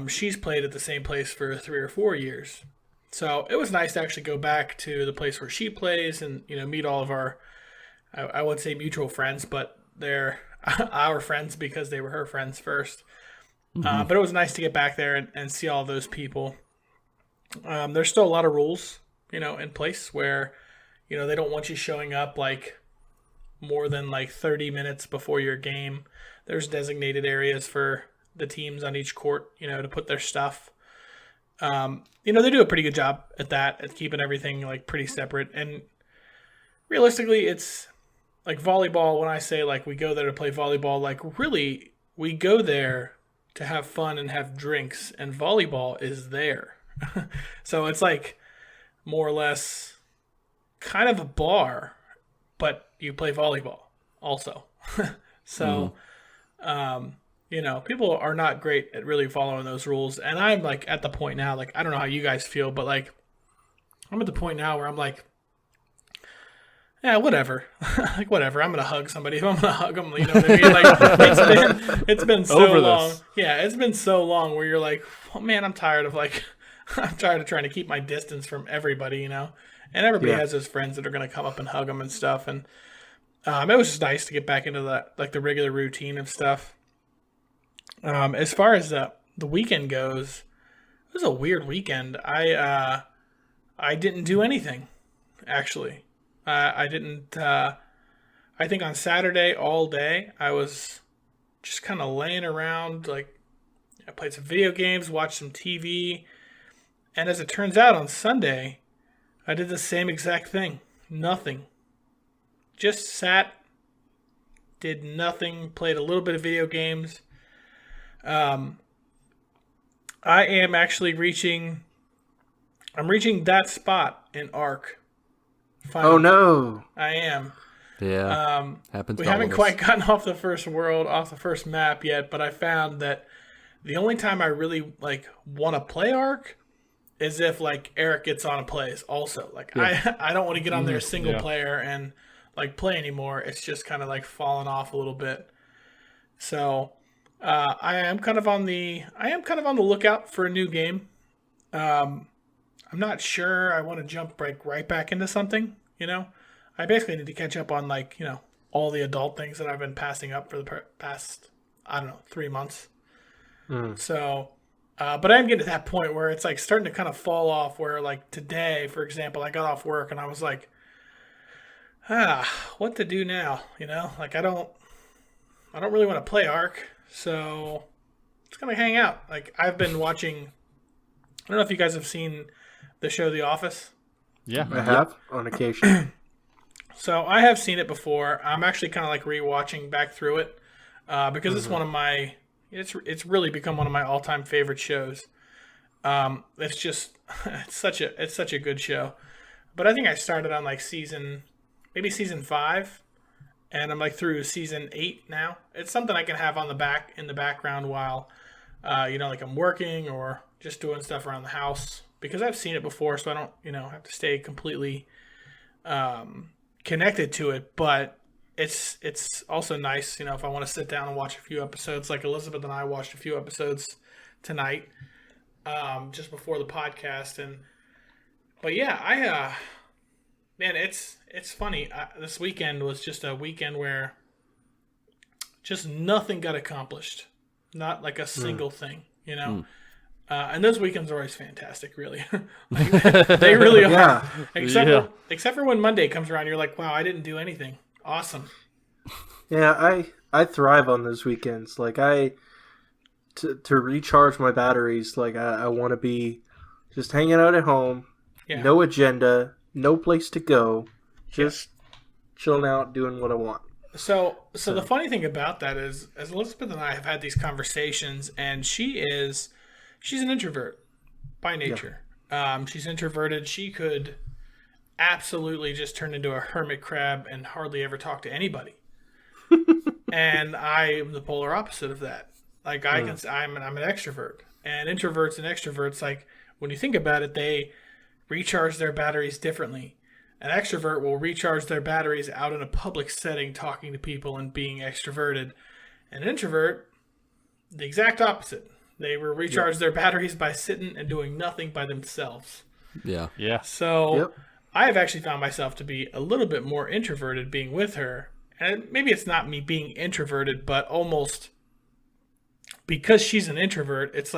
she's played at the same place for 3 or 4 years. So it was nice to actually go back to the place where she plays and, meet all of our, I wouldn't say mutual friends, but they're our friends because they were her friends first. But it was nice to get back there and see all those people. There's still a lot of rules, in place where, they don't want you showing up like more than like 30 minutes before your game. There's designated areas for the teams on each court, to put their stuff. They do a pretty good job at that, at keeping everything like pretty separate. And realistically, it's like volleyball. When I say like we go there to play volleyball, like really we go there to have fun and have drinks, and volleyball is there. So it's like more or less kind of a bar, but you play volleyball also. So, people are not great at really following those rules. And I'm like at the point now, like, I don't know how you guys feel, but like, I'm at the point now where I'm like, yeah, whatever. Like, whatever. I'm going to hug somebody. I'm going to hug them. You know what I mean? Like, it's been so Over long. this. Yeah, it's been so long where you're like, oh, man, I'm tired of trying to keep my distance from everybody, And everybody has those friends that are going to come up and hug them and stuff. And it was just nice to get back into that, like the regular routine of stuff. As far as the weekend goes, it was a weird weekend. I didn't do anything, actually. I didn't. I think on Saturday all day I was just kind of laying around. Like, I played some video games, watched some TV, and as it turns out, on Sunday I did the same exact thing. Nothing. Just sat, did nothing, played a little bit of video games. I am actually reaching that spot in Ark. Oh no! I am. Yeah, happens. We to all haven't of quite us. gotten off the first map yet, but I found that the only time I really want to play Ark is if Eric gets on and plays also. I don't want to get on there single player and play anymore. It's just kind of falling off a little bit. So I am kind of on the lookout for a new game. I'm not sure I want to jump right back into something, I basically need to catch up on all the adult things that I've been passing up for the past 3 months. So but I'm getting to that point where it's starting to kind of fall off, where today, for example, I got off work and I was like, what to do now? I don't really want to play Ark, so it's gonna hang out. I've been watching, I don't know if you guys have seen the show The Office. Yeah, I have on occasion. So I have seen it before. I'm actually kind of rewatching back through it because it's one of my. It's really become one of my all-time favorite shows. It's just it's such a good show. But I think I started on season 5, and I'm through season 8 now. It's something I can have on in the background while I'm working or just doing stuff around the house, because I've seen it before, so I don't have to stay completely connected to it. But it's also nice, if I want to sit down and watch a few episodes, like Elizabeth and I watched a few episodes tonight, just before the podcast. But yeah, man, it's funny. This weekend was just a weekend where just nothing got accomplished, not a single thing, and those weekends are always fantastic, really. They really are. Yeah. Except for when Monday comes around, you're like, wow, I didn't do anything. Awesome. Yeah, I thrive on those weekends. To recharge my batteries, I want to be just hanging out at home, no agenda, no place to go, just chilling out, doing what I want. So the funny thing about that is, as Elizabeth and I have had these conversations, and she's an introvert by nature. Yeah. She's introverted. She could absolutely just turn into a hermit crab and hardly ever talk to anybody. And I am the polar opposite of that. I'm an extrovert, and introverts and extroverts, when you think about it, they recharge their batteries differently. An extrovert will recharge their batteries out in a public setting, talking to people and being extroverted. An introvert, the exact opposite. They will recharge their batteries by sitting and doing nothing by themselves. Yeah. Yeah. So I have actually found myself to be a little bit more introverted being with her. And maybe it's not me being introverted, but almost because she's an introvert, it's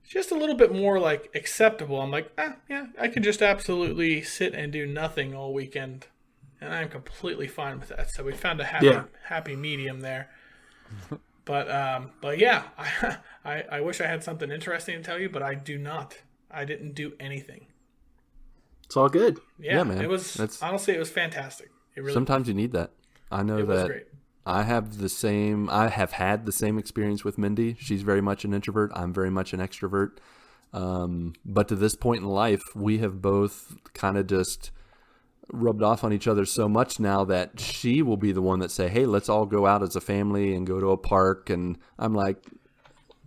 just a little bit more acceptable. I'm yeah, I can just absolutely sit and do nothing all weekend, and I'm completely fine with that. So we found a happy medium there. But yeah, I wish I had something interesting to tell you, but I do not. I didn't do anything. It's all good. Yeah, man. It was honestly, it was fantastic. It really sometimes you need that. I know it was that. Great. I have had the same experience with Mindy. She's very much an introvert. I'm very much an extrovert. But to this point in life, we have both kind of just rubbed off on each other so much now that she will be the one that say, hey, let's all go out as a family and go to a park. And I'm like,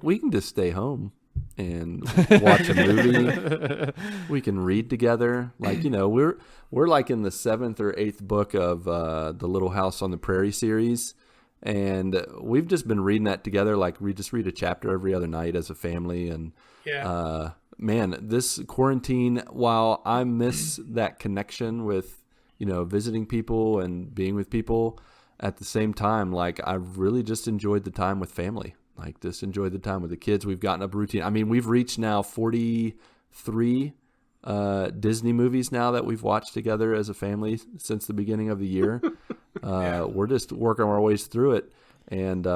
we can just stay home and watch a movie. We can read together. We're in the 7th or 8th book of the Little House on the Prairie series, and we've just been reading that together. We just read a chapter every other night as a family. And man, this quarantine, while I miss that connection with visiting people and being with people, at the same time, I've really just enjoyed the time with family. Just enjoyed the time with the kids. We've gotten up a routine. I mean, we've reached now 43 Disney movies now that we've watched together as a family since the beginning of the year. We're just working our ways through it, and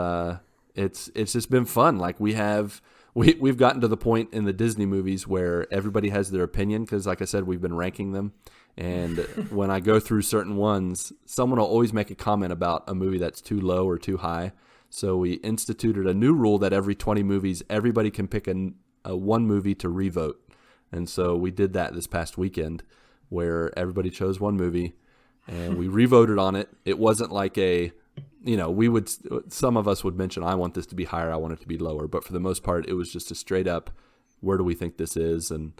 it's just been fun. We've gotten to the point in the Disney movies where everybody has their opinion, because like I said, we've been ranking them. And when I go through certain ones, someone will always make a comment about a movie that's too low or too high. So we instituted a new rule that every 20 movies, everybody can pick a one movie to revote. And so we did that this past weekend where everybody chose one movie and we revoted on it. It wasn't like some of us would mention, I want this to be higher, I want it to be lower. But for the most part, it was just a straight up, where do we think this is? And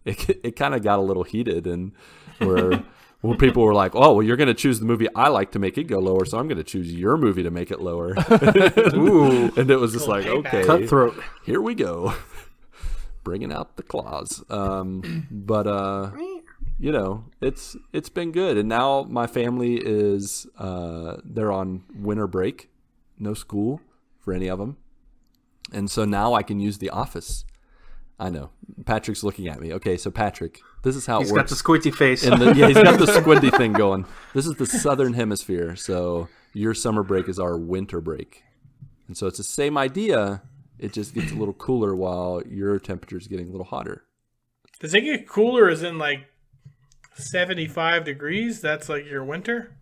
it kind of got a little heated, and where people were like, oh, well, you're going to choose the movie I like to make it go lower, so I'm going to choose your movie to make it lower. Ooh. And it was just like, okay, cutthroat. Here we go. Bringing out the claws. But it's been good. And now my family is, they're on winter break, no school for any of them. And so now I can use The Office. I know. Patrick's looking at me. Okay, so Patrick, this is how it works. He's got the squinty face. He's got the squinty thing going. This is the southern hemisphere, so your summer break is our winter break. And so it's the same idea. It just gets a little cooler while your temperature is getting a little hotter. Does it get cooler as in like 75 degrees? That's like your winter?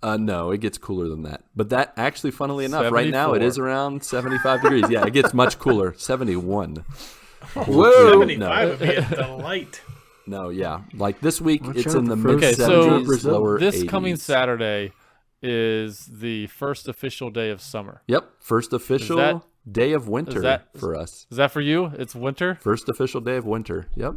No, it gets cooler than that. But that actually, funnily enough, 74. right now it is around 75 degrees. Yeah, it gets much cooler. 71. Whoa. 75 would be a delight. No, yeah. Like this week, Watch it's out, in the the mid first 70s, Brazil. lower This 80s. coming Saturday is the first official day of summer. Yep, first official day of winter for us. Is that for you? It's winter? First official day of winter. Yep.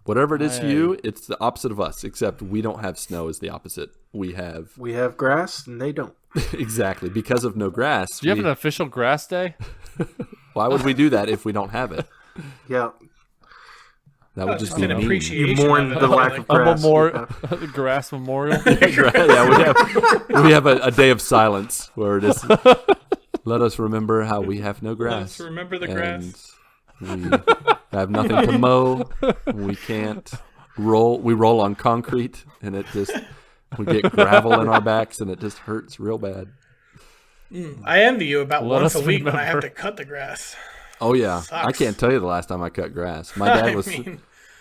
Whatever it is to you, it's the opposite of us, except we don't have snow is the opposite. We have grass, and they don't. exactly, because of no grass. Do you have an official grass day? Why would we do that if we don't have it? Yeah. That would just Just be an mean. appreciation. You mourn of it. the lack of grass. The grass memorial. Yeah, we have a day of silence where it is. Let us remember how we have no grass. Let us remember the grass. We have nothing to mow. We can't roll. We roll on concrete, and we get gravel in our backs, and it just hurts real bad. I envy you about Let once a us week when I have remember. to cut the grass. Oh yeah, Sucks. I can't tell you the last time I cut grass. My dad was.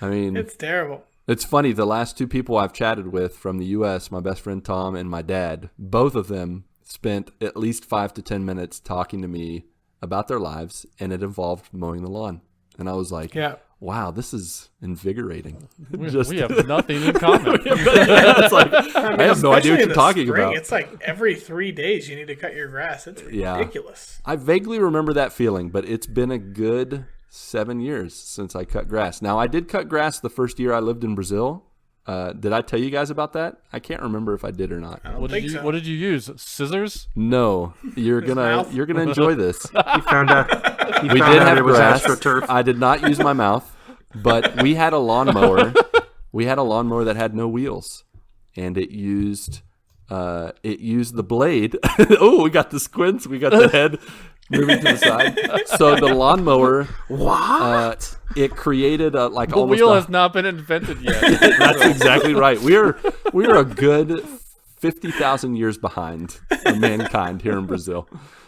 I mean, It's terrible. it's funny. The last two people I've chatted with from the U.S., my best friend Tom and my dad, both of them spent at least 5 to 10 minutes talking to me about their lives, and it involved mowing the lawn. And I was like, Yeah. wow, this is invigorating. We have nothing in common. It's like, I have no idea what Especially in you're the talking spring, about. It's like every 3 days you need to cut your grass. It's Yeah. ridiculous. I vaguely remember that feeling, but it's been a good 7 years since I cut grass. Now, I did cut grass the first year I lived in Brazil. Did I tell you guys about that? I can't remember if I did or not. I don't What think did you so. What did you use? Scissors? No, you're mouth? gonna enjoy this. He found out. We did have it was grass. AstroTurf. I did not use my mouth, but we had a lawnmower. We had a lawnmower that had no wheels, and it used the blade. Oh, we got the squints. We got the head moving to the side. So the lawnmower, What? it created The almost wheel a- has not been invented yet. That's exactly right. We're a good 50,000 years behind mankind here in Brazil.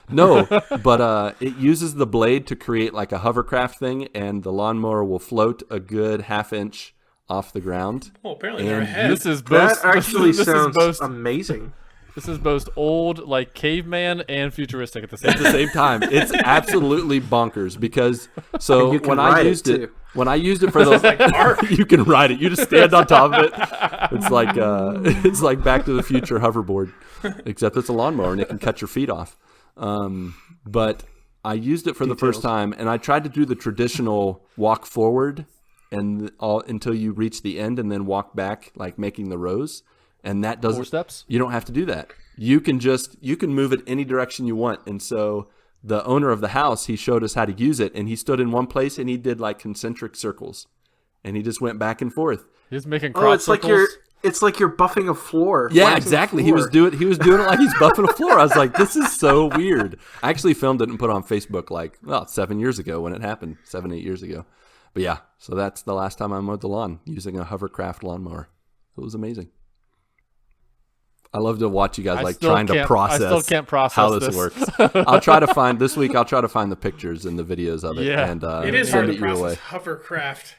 No, but it uses the blade to create like a hovercraft thing, and the lawnmower will float a good half-inch off the ground. Well, apparently they're And ahead. This is both. That actually this sounds is both. amazing. This is both old, like caveman, and futuristic at the same At time. the same time, it's absolutely bonkers because so And you can when I ride it, used it, too. when I used it for the you can ride it. You just stand on top of it. It's like Back to the Future hoverboard, except it's a lawnmower and it can cut your feet off. But I used it for the first time, and I tried to do the traditional walk forward and until you reach the end, and then walk back, like making the rows. And that doesn't. 4 steps? You don't have to do that. You can move it any direction you want. And so the owner of the house, he showed us how to use it, and he stood in one place and he did like concentric circles, and he just went back and forth. He's making Oh, crop it's like circles. you're buffing a floor. Yeah, waxing exactly. a He was floor. doing it like he's buffing a floor. I was like, this is so weird. I actually filmed it and put it on Facebook 7 years ago when it happened, 7-8 years ago. But yeah, so that's the last time I mowed the lawn using a hovercraft lawnmower. It was amazing. I love to watch you guys trying to process. I still can't process how this works. I'll try to find the pictures and the videos of it. Yeah. And It is send hard to it your way. process hovercraft.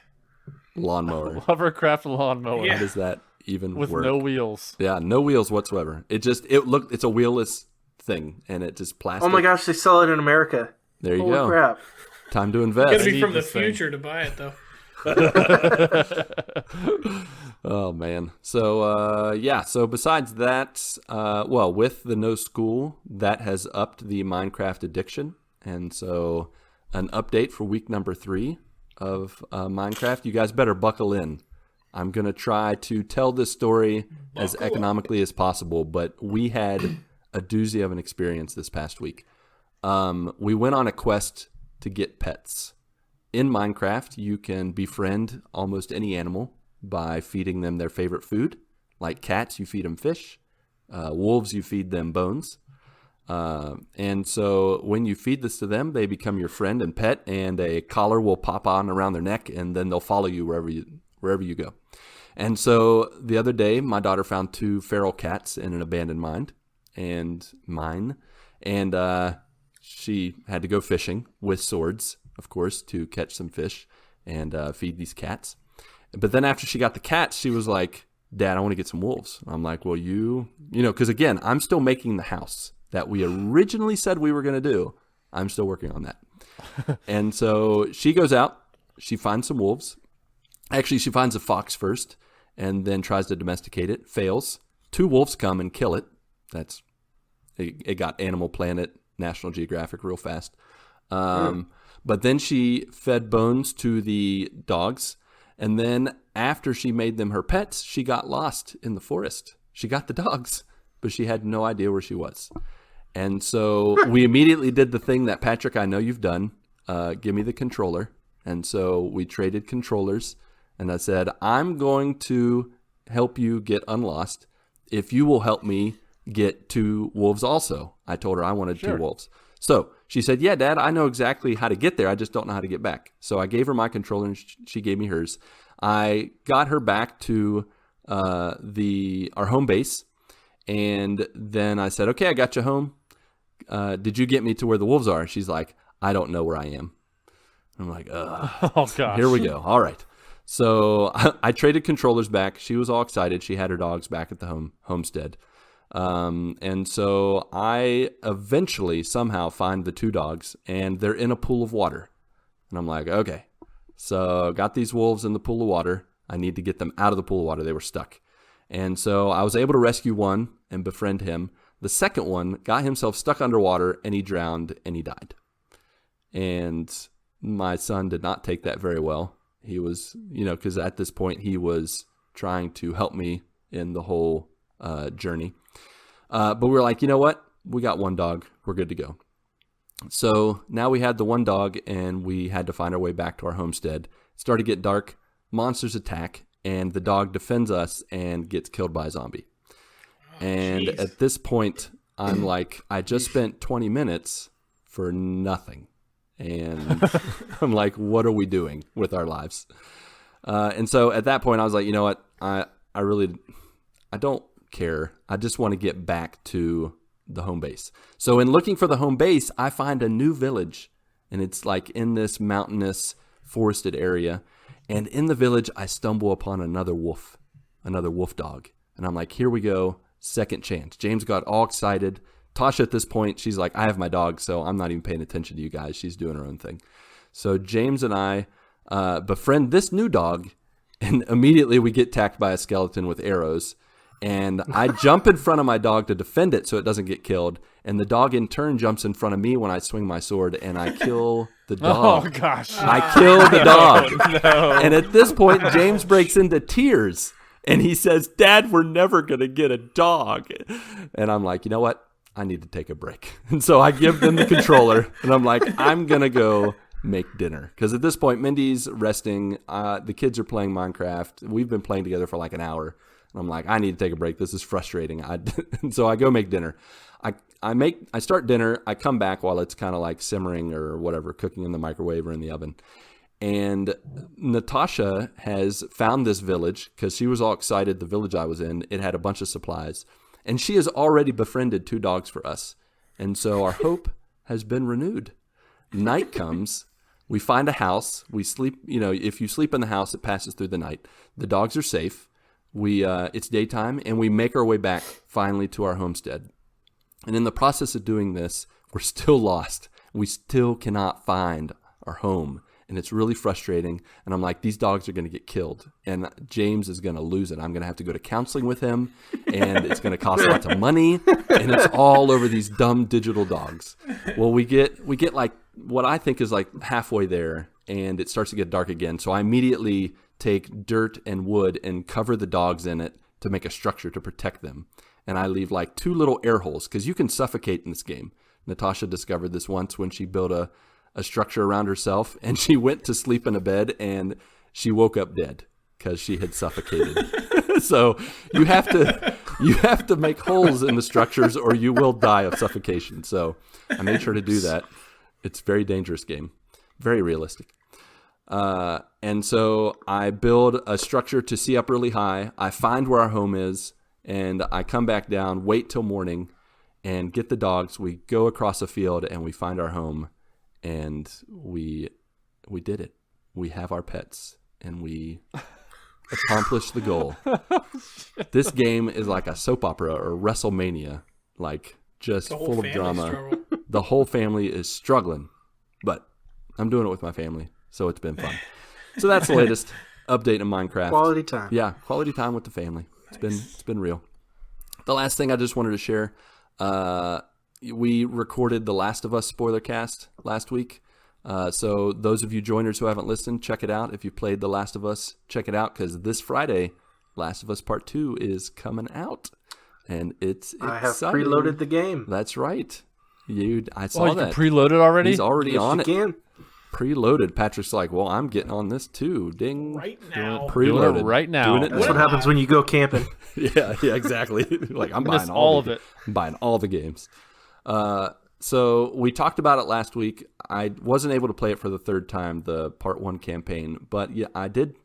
Lawnmower. Hovercraft lawnmower Yeah. How does that even with work? no wheels. Yeah, no wheels whatsoever. It's a wheelless thing, and it just plastic. Oh my gosh, they sell it in America. There you Holy go. crap. Time to Got to invest. be from the this thing. future to buy it, though. Oh man. So so besides that, with the no school, that has upped the Minecraft addiction. And so an update for week number 3 of Minecraft. You guys better buckle in. I'm going to try to tell this story as economically as possible, but we had a doozy of an experience this past week. We went on a quest to get pets. In Minecraft, you can befriend almost any animal by feeding them their favorite food. Like cats, you feed them fish. Wolves, you feed them bones. And so when you feed this to them, they become your friend and pet, and a collar will pop on around their neck, and then they'll follow you wherever you go. And so the other day, my daughter found 2 feral cats in an abandoned mine, and she had to go fishing with swords, of course, to catch some fish and feed these cats. But then after she got the cats, she was like, Dad, I want to get some wolves. I'm like, well, because again, I'm still making the house that we originally said we were going to do. I'm still working on that. And so she goes out, she finds some wolves. Actually, she finds a fox first and then tries to domesticate it, fails. 2 wolves come and kill it. It got Animal Planet, National Geographic real fast. But then she fed bones to the dogs. And then after she made them her pets, she got lost in the forest. She got the dogs, but she had no idea where she was. And so we immediately did the thing that, Patrick, I know you've done. Give me the controller. And so we traded controllers. And I said, I'm going to help you get unlost if you will help me get 2 wolves also. I told her I wanted 2 wolves. So she said, yeah, Dad, I know exactly how to get there. I just don't know how to get back. So I gave her my controller and she gave me hers. I got her back to our home base. And then I said, okay, I got you home. Did you get me to where the wolves are? She's like, I don't know where I am. I'm like, Oh, gosh. Here we go. All right. So I traded controllers back. She was all excited. She had her dogs back at the homestead. And so I eventually somehow find the 2 dogs, and they're in a pool of water. And I'm like, okay, so got these wolves in the pool of water. I need to get them out of the pool of water. They were stuck. And so I was able to rescue one and befriend him. The second one got himself stuck underwater, and he drowned and he died. And my son did not take that very well. He was, because at this point he was trying to help me in the whole journey. But we were like, you know what? We got 1 dog. We're good to go. So now we had the 1 dog, and we had to find our way back to our homestead. It started to get dark. Monsters attack, and the dog defends us and gets killed by a zombie. And at this point, I'm like, I just spent 20 minutes for nothing. And I'm like, what are we doing with our lives? And so at that point, I was like, you know what? I don't care. I just want to get back to the home base. So in looking for the home base, I find a new village, and it's like in this mountainous forested area. And in the village, I stumble upon another wolf dog. And I'm like, here we go. Second chance. James got all excited. Tasha at this point, she's like, I have my dog, so I'm not even paying attention to you guys. She's doing her own thing. So James and I befriend this new dog, and immediately we get attacked by a skeleton with arrows. And I jump in front of my dog to defend it so it doesn't get killed. And the dog in turn jumps in front of me when I swing my sword, and I kill the dog. Oh, gosh. I kill the dog. No. And at this point, James breaks into tears. And he says, Dad, we're never going to get a dog. And I'm like, you know what? I need to take a break. And so I give them the controller, and I'm like, I'm going to go make dinner. Because at this point, Mindy's resting. The kids are playing Minecraft. We've been playing together for like an hour. And I'm like, I need to take a break. This is frustrating. And so I go make dinner. I start dinner. I come back while it's kind of like simmering or whatever, cooking in the microwave or in the oven. And Natasha has found this village because she was all excited. The village I was in, it had a bunch of supplies. And she has already befriended 2 dogs for us. And so our hope has been renewed. Night comes. We find a house. We sleep. If you sleep in the house, it passes through the night. The dogs are safe. It's daytime, and we make our way back finally to our homestead. And in the process of doing this, we're still lost. We still cannot find our home. And it's really frustrating. And I'm like, these dogs are going to get killed. And James is going to lose it. I'm going to have to go to counseling with him. And it's going to cost lots of money. And it's all over these dumb digital dogs. Well, we get like what I think is like halfway there. And it starts to get dark again. So I immediately take dirt and wood and cover the dogs in it to make a structure to protect them. And I leave like 2 little air holes because you can suffocate in this game. Natasha discovered this once when she built a structure around herself, and she went to sleep in a bed, and she woke up dead because she had suffocated. So you have to make holes in the structures, or you will die of suffocation. So I made sure to do that. It's a very dangerous game, very realistic. And so I build a structure to see up really high. I find where our home is, and I come back down, wait till morning, and get the dogs. We go across a field, and we find our home. And we did it. We have our pets, and we accomplished the goal. This game is like a soap opera or WrestleMania, like just full of drama. The whole family is struggling, but I'm doing it with my family, so it's been fun. So that's the latest update in Minecraft. Quality time. Yeah, quality time with the family. It's been real. The last thing I just wanted to share. We recorded The Last of Us spoiler cast last week. So those of you joiners who haven't listened, check it out. If you played The Last of Us, check it out because this Friday, Last of Us Part 2 is coming out. And it's exciting. I have preloaded the game. That's right. I saw you that. can preload it already? He's already on it. Can. Preloaded. Patrick's like, well, I'm getting on this too. Ding. Right now. Preloaded. Doing it right now. That's what happens when you go camping. Yeah, exactly. Like I'm buying all of it. I'm buying all the games. So we talked about it last week. I wasn't able to play it for the 3rd time, the Part 1 campaign, but yeah, I did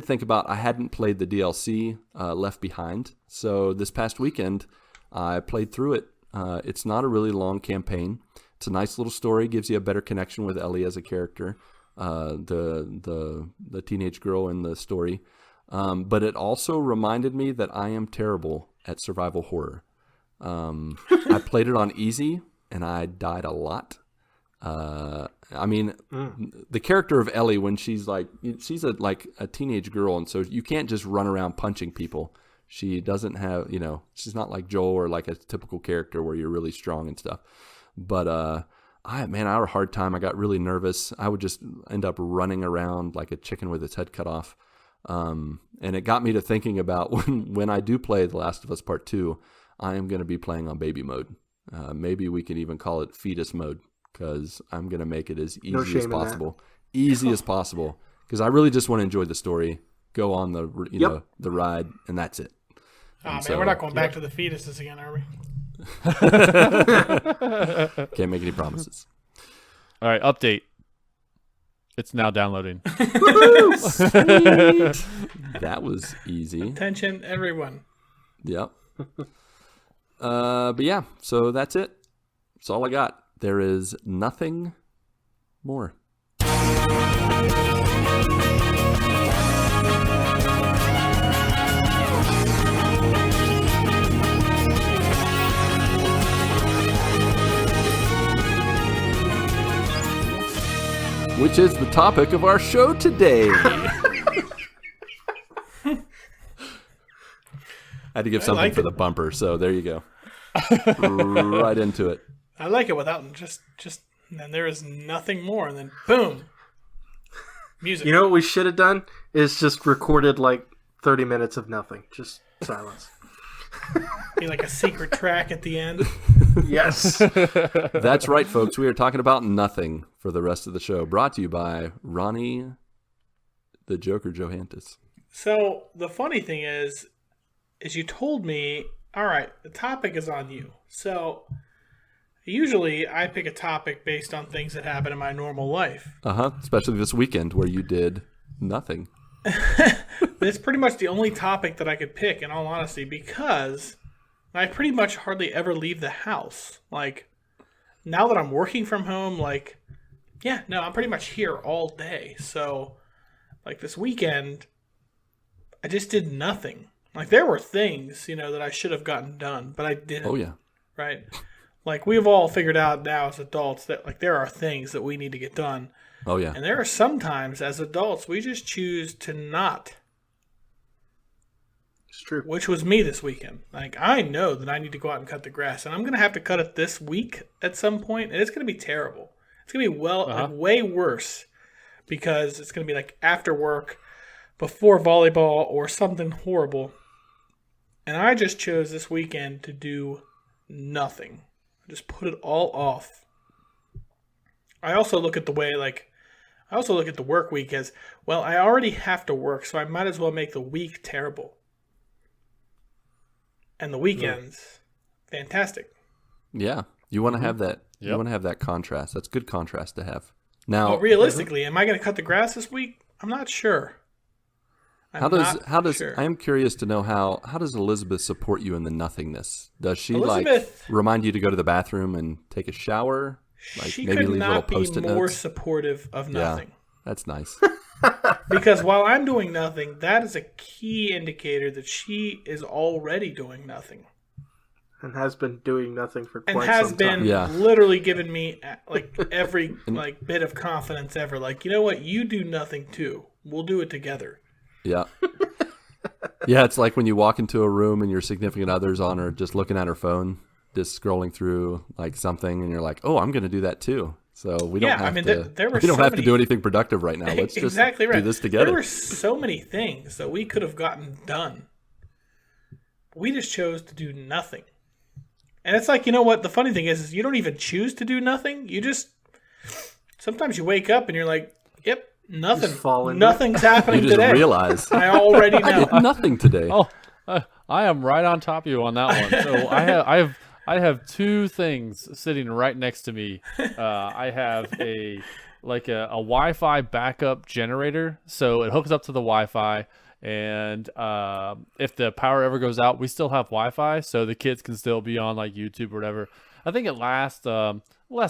think about I hadn't played the DLC Left Behind. So this past weekend, I played through it. It's not a really long campaign. It's a nice little story. Gives you a better connection with Ellie as a character, the teenage girl in the story. But it also reminded me that I am terrible at survival horror. I played it on easy, and I died a lot. The character of Ellie, when she's a teenage girl, and so you can't just run around punching people. She doesn't have, she's not like Joel or like a typical character where you're really strong and stuff. But I had a hard time. I got really nervous. I would just end up running around like a chicken with its head cut off. And it got me to thinking about when I do play The Last of Us Part 2, I am going to be playing on baby mode. Maybe we can even call it fetus mode because I'm going to make it as easy as possible. Easy as possible because I really just want to enjoy the story, go on the the ride, and that's it. Oh, man, we're not going back to the fetuses again, are we? Can't make any promises. All right, update. It's now downloading. That was easy. Attention, everyone. Yep. But yeah, so that's it. That's all I got. There is nothing more. Which is the topic of our show today. I had to give something for the bumper, so there you go. Right into it. I like it without just and there is nothing more, and then boom, music. You know what we should have done is just recorded like 30 minutes of nothing, just silence. Be like a secret track at the end. Yes. That's right, folks. We are talking about nothing for the rest of the show. Brought to you by Ronnie, the Joker Johantges. So the funny thing is you told me, all right, the topic is on you. So usually I pick a topic based on things that happen in my normal life. Especially this weekend where you did nothing. It's pretty much the only topic that I could pick, in all honesty, because I pretty much hardly ever leave the house. Like, now that I'm working from home, I'm pretty much here all day. So, like, this weekend, I just did nothing. Like, there were things, that I should have gotten done, but I didn't. Oh, yeah. Right? Like, we've all figured out now as adults that, like, there are things that we need to get done. Oh, yeah. And there are some times as adults we just choose to not. It's true. Which was me this weekend. Like, I know that I need to go out and cut the grass, and I'm going to have to cut it this week at some point, and it's going to be terrible. It's going to be like, way worse because it's going to be like after work, before volleyball, or something horrible. And I just chose this weekend to do nothing. Just put it all off. I also look at the work week as, well, I already have to work, so I might as well make the week terrible. And the weekends, fantastic. Yeah, you want to have that. Yep. You want to have that contrast. That's good contrast to have. Now, well, realistically, am I going to cut the grass this week? I'm not sure. How does I am curious to know how does Elizabeth support you in the nothingness? Does she remind you to go to the bathroom and take a shower? Like she maybe could leave not little be post-it more notes? supportive of nothing. Yeah, that's nice. Because while I'm doing nothing, that is a key indicator that she is already doing nothing. And has been doing nothing for quite some time. And has been literally giving me like every like bit of confidence ever. Like, you know what? You do nothing too. We'll do it together. Yeah. Yeah, it's like when you walk into a room and your significant other's on her just looking at her phone, just scrolling through like something, and you're like, "Oh, I'm going to do that too." So we don't have to do anything productive right now. Let's just do this together. There were so many things that we could have gotten done. We just chose to do nothing. And it's like, you know what? The funny thing is you don't even choose to do nothing. You just sometimes you wake up and you're like, "Yep, nothing. Nothing's happening you just today." Realize I already know. I did nothing today. Oh, I am right on top of you on that one. So I have two things sitting right next to me. I have a Wi-Fi backup generator, so it hooks up to the Wi-Fi, and if the power ever goes out, we still have Wi-Fi, so the kids can still be on like YouTube or whatever. I think it lasts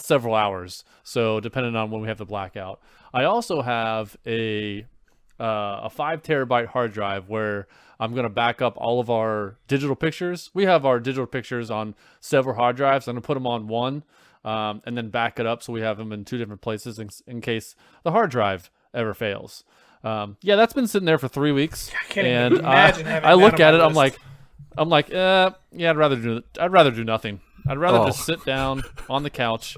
several hours, so depending on when we have the blackout. I also have a 5 terabyte hard drive where I'm going to back up all of our digital pictures. We have our digital pictures on several hard drives. I'm going to put them on one and then back it up so we have them in 2 different places in case the hard drive ever fails. Yeah, that's been sitting there for 3 weeks. I can't even imagine having I look at it, list. I'm like, yeah, I'd rather do nothing. I'd rather just sit down on the couch,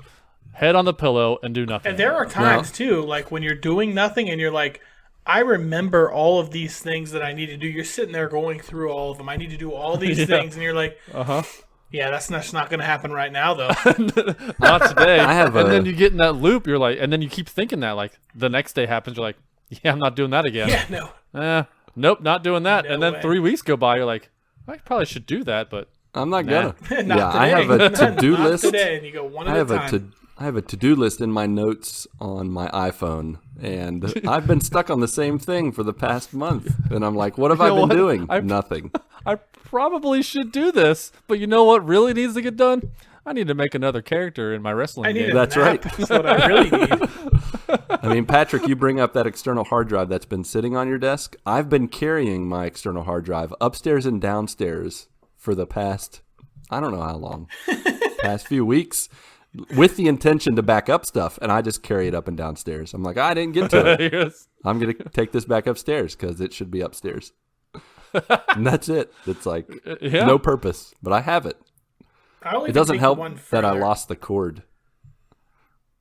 head on the pillow, and do nothing. And there are times too, like when you're doing nothing and you're like, I remember all of these things that I need to do. You're sitting there going through all of them. I need to do all these things, and you're like, yeah, that's not going to happen right now, though. Not today. And then you get in that loop. You're like, and then you keep thinking that, like, the next day happens. You're like, yeah, I'm not doing that again. Yeah, no. Nope, not doing that. No and then way. 3 weeks go by. You're like, I probably should do that, but I'm not gonna. Not today. I have a to-do list. Not today, and you go one at a time. I have a to-do list in my notes on my iPhone, and I've been stuck on the same thing for the past month. And I'm like, what have I been doing? Nothing. I probably should do this, but you know what really needs to get done? I need to make another character in my wrestling game. That's right. That's what I really need. I mean, Patrick, you bring up that external hard drive that's been sitting on your desk. I've been carrying my external hard drive upstairs and downstairs for the past, I don't know how long, past few weeks, with the intention to back up stuff, and I just carry it up and downstairs. I'm like, I didn't get to it. Yes. I'm going to take this back upstairs because it should be upstairs. And that's it. It's like no purpose, but I have it. It doesn't help that I lost the cord.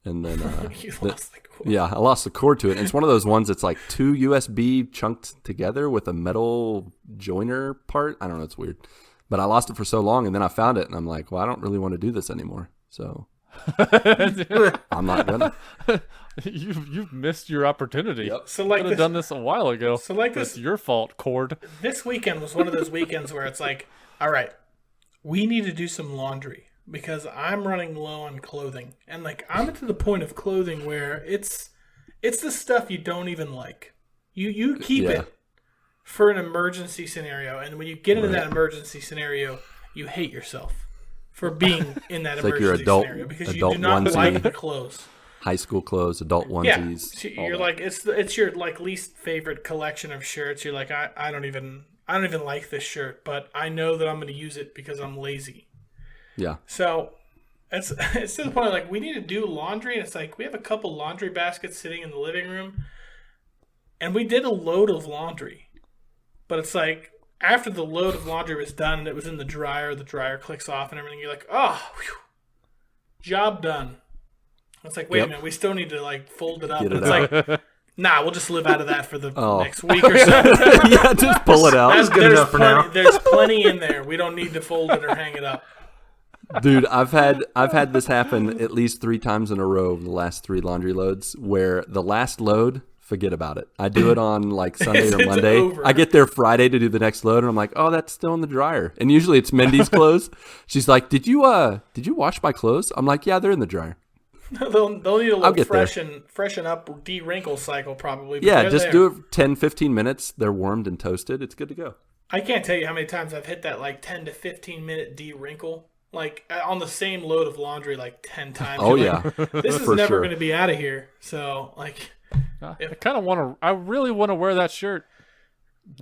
And then You lost the cord. Yeah, I lost the cord to it. And it's one of those ones that's like 2 USB chunked together with a metal joiner part. I don't know, it's weird. But I lost it for so long, and then I found it, and I'm like, well, I don't really want to do this anymore. So I'm not gonna. You've missed your opportunity. Yep. So like could have done this a while ago. So like It's this, your fault, cord. this weekend was one of those weekends where it's like, all right, we need to do some laundry because I'm running low on clothing, and like I'm to the point of clothing where it's the stuff you don't even like. You keep it for an emergency scenario, and when you get into that emergency scenario, you hate yourself for being in that It's emergency like your adult- scenario because you adult do not onesie. like the clothes. High school clothes, adult Yeah, onesies. so all you're that. like it's your like least favorite collection of shirts. You're like I don't even like this shirt, but I know that I'm going to use it because I'm lazy. Yeah. So It's to the point like we need to do laundry, and it's like we have a couple laundry baskets sitting in the living room, and we did a load of laundry, but it's like after the load of laundry was done and it was in the dryer clicks off and everything. You're like, oh, whew, job done. It's like, wait a minute, we still need to like fold it up. Get And it it's out. like, nah, we'll just live out of that for the next week or so. Yeah, just pull it out. That's good enough for now. There's plenty in there. We don't need to fold it or hang it up. Dude, I've had this happen at least 3 times in a row over the last 3 laundry loads where the last load, forget about it. I do it on like Sunday or It's Monday. over. I get there Friday to do the next load and I'm like, oh, that's still in the dryer. And usually it's Mindy's clothes. She's like, did you wash my clothes? I'm like, yeah, they're in the dryer. They'll need a I'll little get there. freshen up, de-wrinkle cycle probably. But Yeah, they're just there. do it 10, 15 minutes. They're warmed and toasted. It's good to go. I can't tell you how many times I've hit that like 10 to 15 minute de-wrinkle. Like on the same load of laundry like 10 times. Oh, You're yeah. like, this is For never sure. going to be out of here. So like, I really want to wear that shirt.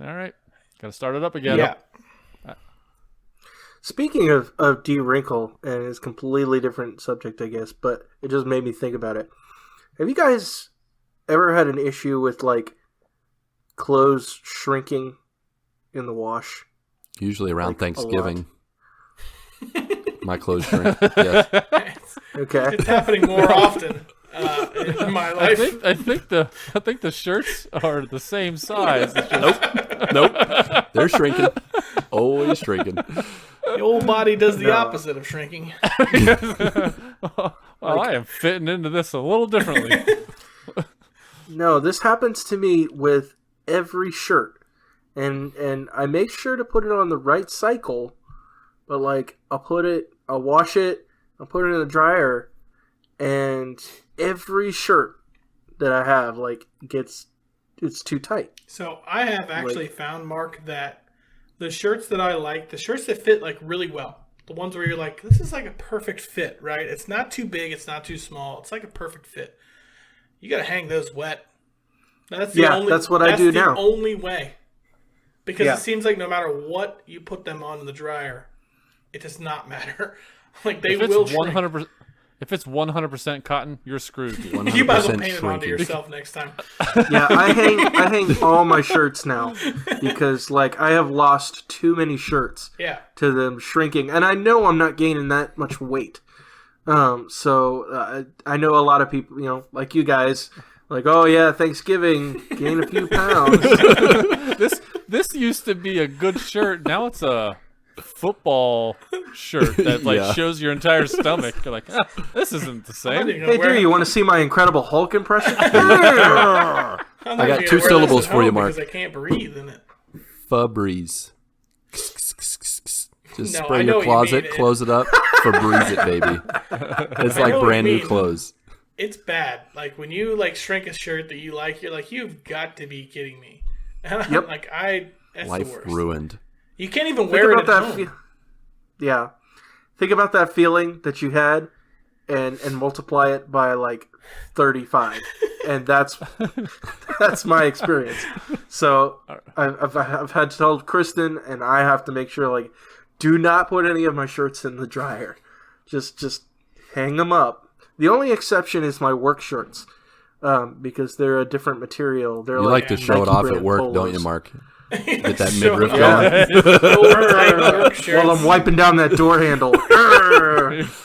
All right. Got to start it up again. yeah. Speaking of de-wrinkle, and it's a completely different subject, I guess, but it just made me think about it. Have you guys ever had an issue with, like, clothes shrinking in the wash? Usually around Like, Thanksgiving. My clothes shrink. Yes. Okay. It's happening more often in my life. I think the shirts are the same size. It's just- Nope. They're shrinking. Always shrinking. The old body does the No. opposite of shrinking. Well, I am fitting into this a little differently. No, this happens to me with every shirt. And I make sure to put it on the right cycle, but like I'll wash it, I'll put it in the dryer, and every shirt that I have like it's too tight. So I have actually found, Mark, that the shirts that I like, the shirts that fit like really well, the ones where you're like, this is like a perfect fit, right? It's not too big, it's not too small, it's like a perfect fit. You got to hang those wet. That's what I do now. That's the only way. Because Yeah. it seems like no matter what you put them on in the dryer, it does not matter. Like they will shrink. 100%, if it's 100% cotton, you're screwed. You might as well 100% paint it onto shrinking. yourself next time. Yeah, I hang all my shirts now because like I have lost too many shirts Yeah. to them shrinking, and I know I'm not gaining that much weight. So I know a lot of people, you know, like you guys, like, oh yeah, Thanksgiving, gain a few pounds. This used to be a good shirt. Now it's a football shirt that like Yeah. shows your entire stomach. You're like, this isn't the same. Hey, dude, you want to see my Incredible Hulk impression? I got 2 syllables for you, Mark. Because I can't breathe in it. Febreze. Just No, spray I know your what you closet, mean. close it up, Febreze it, baby. It's I like know what brand you new mean. clothes. It's bad. Like when you like shrink a shirt that you like, you're like, you've got to be kidding me. And I'm Yep. like, that's Life the worst. ruined. You can't even Think wear it about at that. home. Yeah, think about that feeling that you had, and multiply it by like 35, and that's my experience. So I've had to tell Kristen, and I have to make sure like, do not put any of my shirts in the dryer. Just hang them up. The only exception is my work shirts, because they're a different material. They're You like to show it Nike off brand at work, polos. don't you, Mark? Get that Show midriff it going. off. Old tight work shirts. While I'm wiping down that door handle.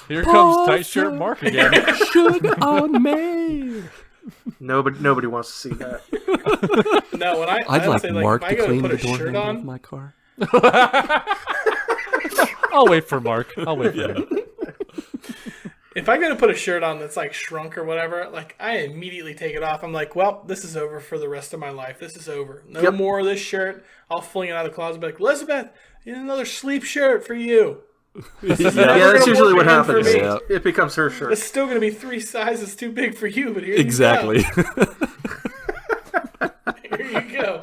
Here comes tight shirt Mark again. Sugar on me. Nobody wants to see that. No, when I'd like say, Mark if I to go clean put the a door shirt handle of on, my car. I'll wait for Mark. I'll wait for him. if I go to put a shirt on that's like shrunk or whatever, like I immediately take it off. I'm like, well, this is over for the rest of my life. This is over. No more of this shirt. I'll fling it out of the closet and be like, Elizabeth, another sleep shirt for you. Yeah, that's usually what work again happens. for me. Yeah. It becomes her shirt. It's still going to be 3 sizes too big for you, but here Exactly. you go. Here you go.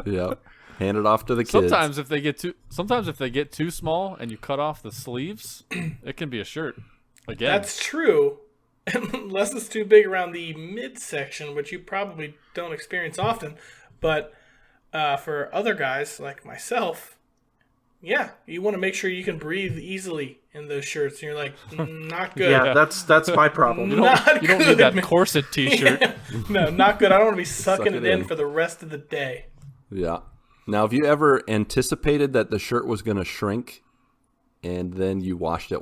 Yeah. Hand it off to the kids. Sometimes if they get too small and you cut off the sleeves, it can be a shirt. Again. That's true. Unless it's too big around the midsection, which you probably don't experience often. But for other guys like myself, Yeah, you want to make sure you can breathe easily in those shirts. And you're like, not good. Yeah, that's my problem. You don't need that corset T-shirt. Yeah. No, not good. I don't want to be sucking it in for the rest of the day. Yeah. Now, have you ever anticipated that the shirt was going to shrink and then you washed it,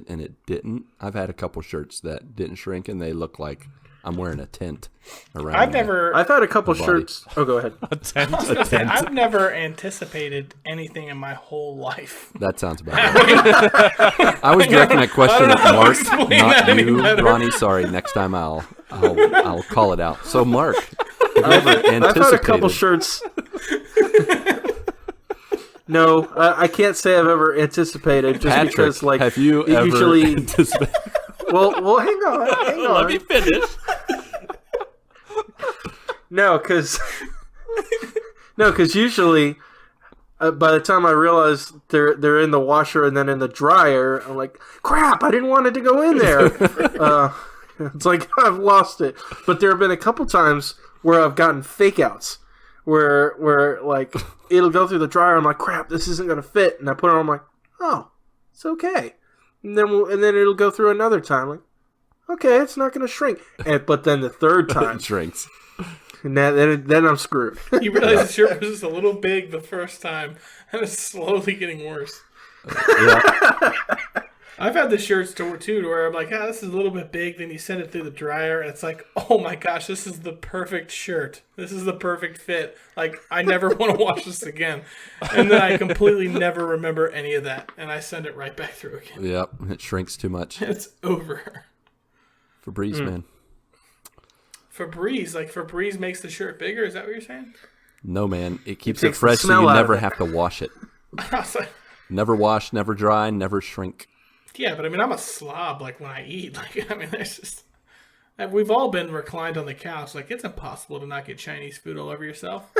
and it didn't? I've had a couple shirts that didn't shrink and they look like I'm wearing a tent around. I've had a couple shirts. Oh, go ahead. A tent. I've never anticipated anything in my whole life. That sounds about right. I was directing that question at Mark, not you, Ronnie. Sorry. Next time I'll call it out. So, Mark, have you ever anticipated? I've had a couple shirts. No, I can't say I've ever anticipated, just Patrick, because like have you ever usually anticipated? Well, hang on. Let me finish. No, because usually by the time I realize they're in the washer and then in the dryer, I'm like, crap! I didn't want it to go in there. It's like I've lost it. But there have been a couple times where I've gotten fake outs, where like it'll go through the dryer. I'm like, crap! This isn't gonna fit, and I put it on. I'm like, oh, it's okay. And then it'll go through another time. Like, okay, it's not going to shrink. But then the third time it shrinks. And then I'm screwed. You realize the shirt was just a little big the first time, and it's slowly getting worse. Yeah. I've had the shirts too, where I'm like, this is a little bit big. Then you send it through the dryer, and it's like, oh my gosh, this is the perfect shirt. This is the perfect fit. Like, I never want to wash this again. And then I completely never remember any of that, and I send it right back through again. Yep, it shrinks too much. It's over. Febreze, man. Febreze makes the shirt bigger. Is that what you're saying? No, man. It keeps takes it fresh the so smell you out never of it. have to wash it. I was like, Never wash, never dry, never shrink. yeah, but I mean, I'm a slob. Like when I eat, there's just. We've all been reclined on the couch. Like, it's impossible to not get Chinese food all over yourself.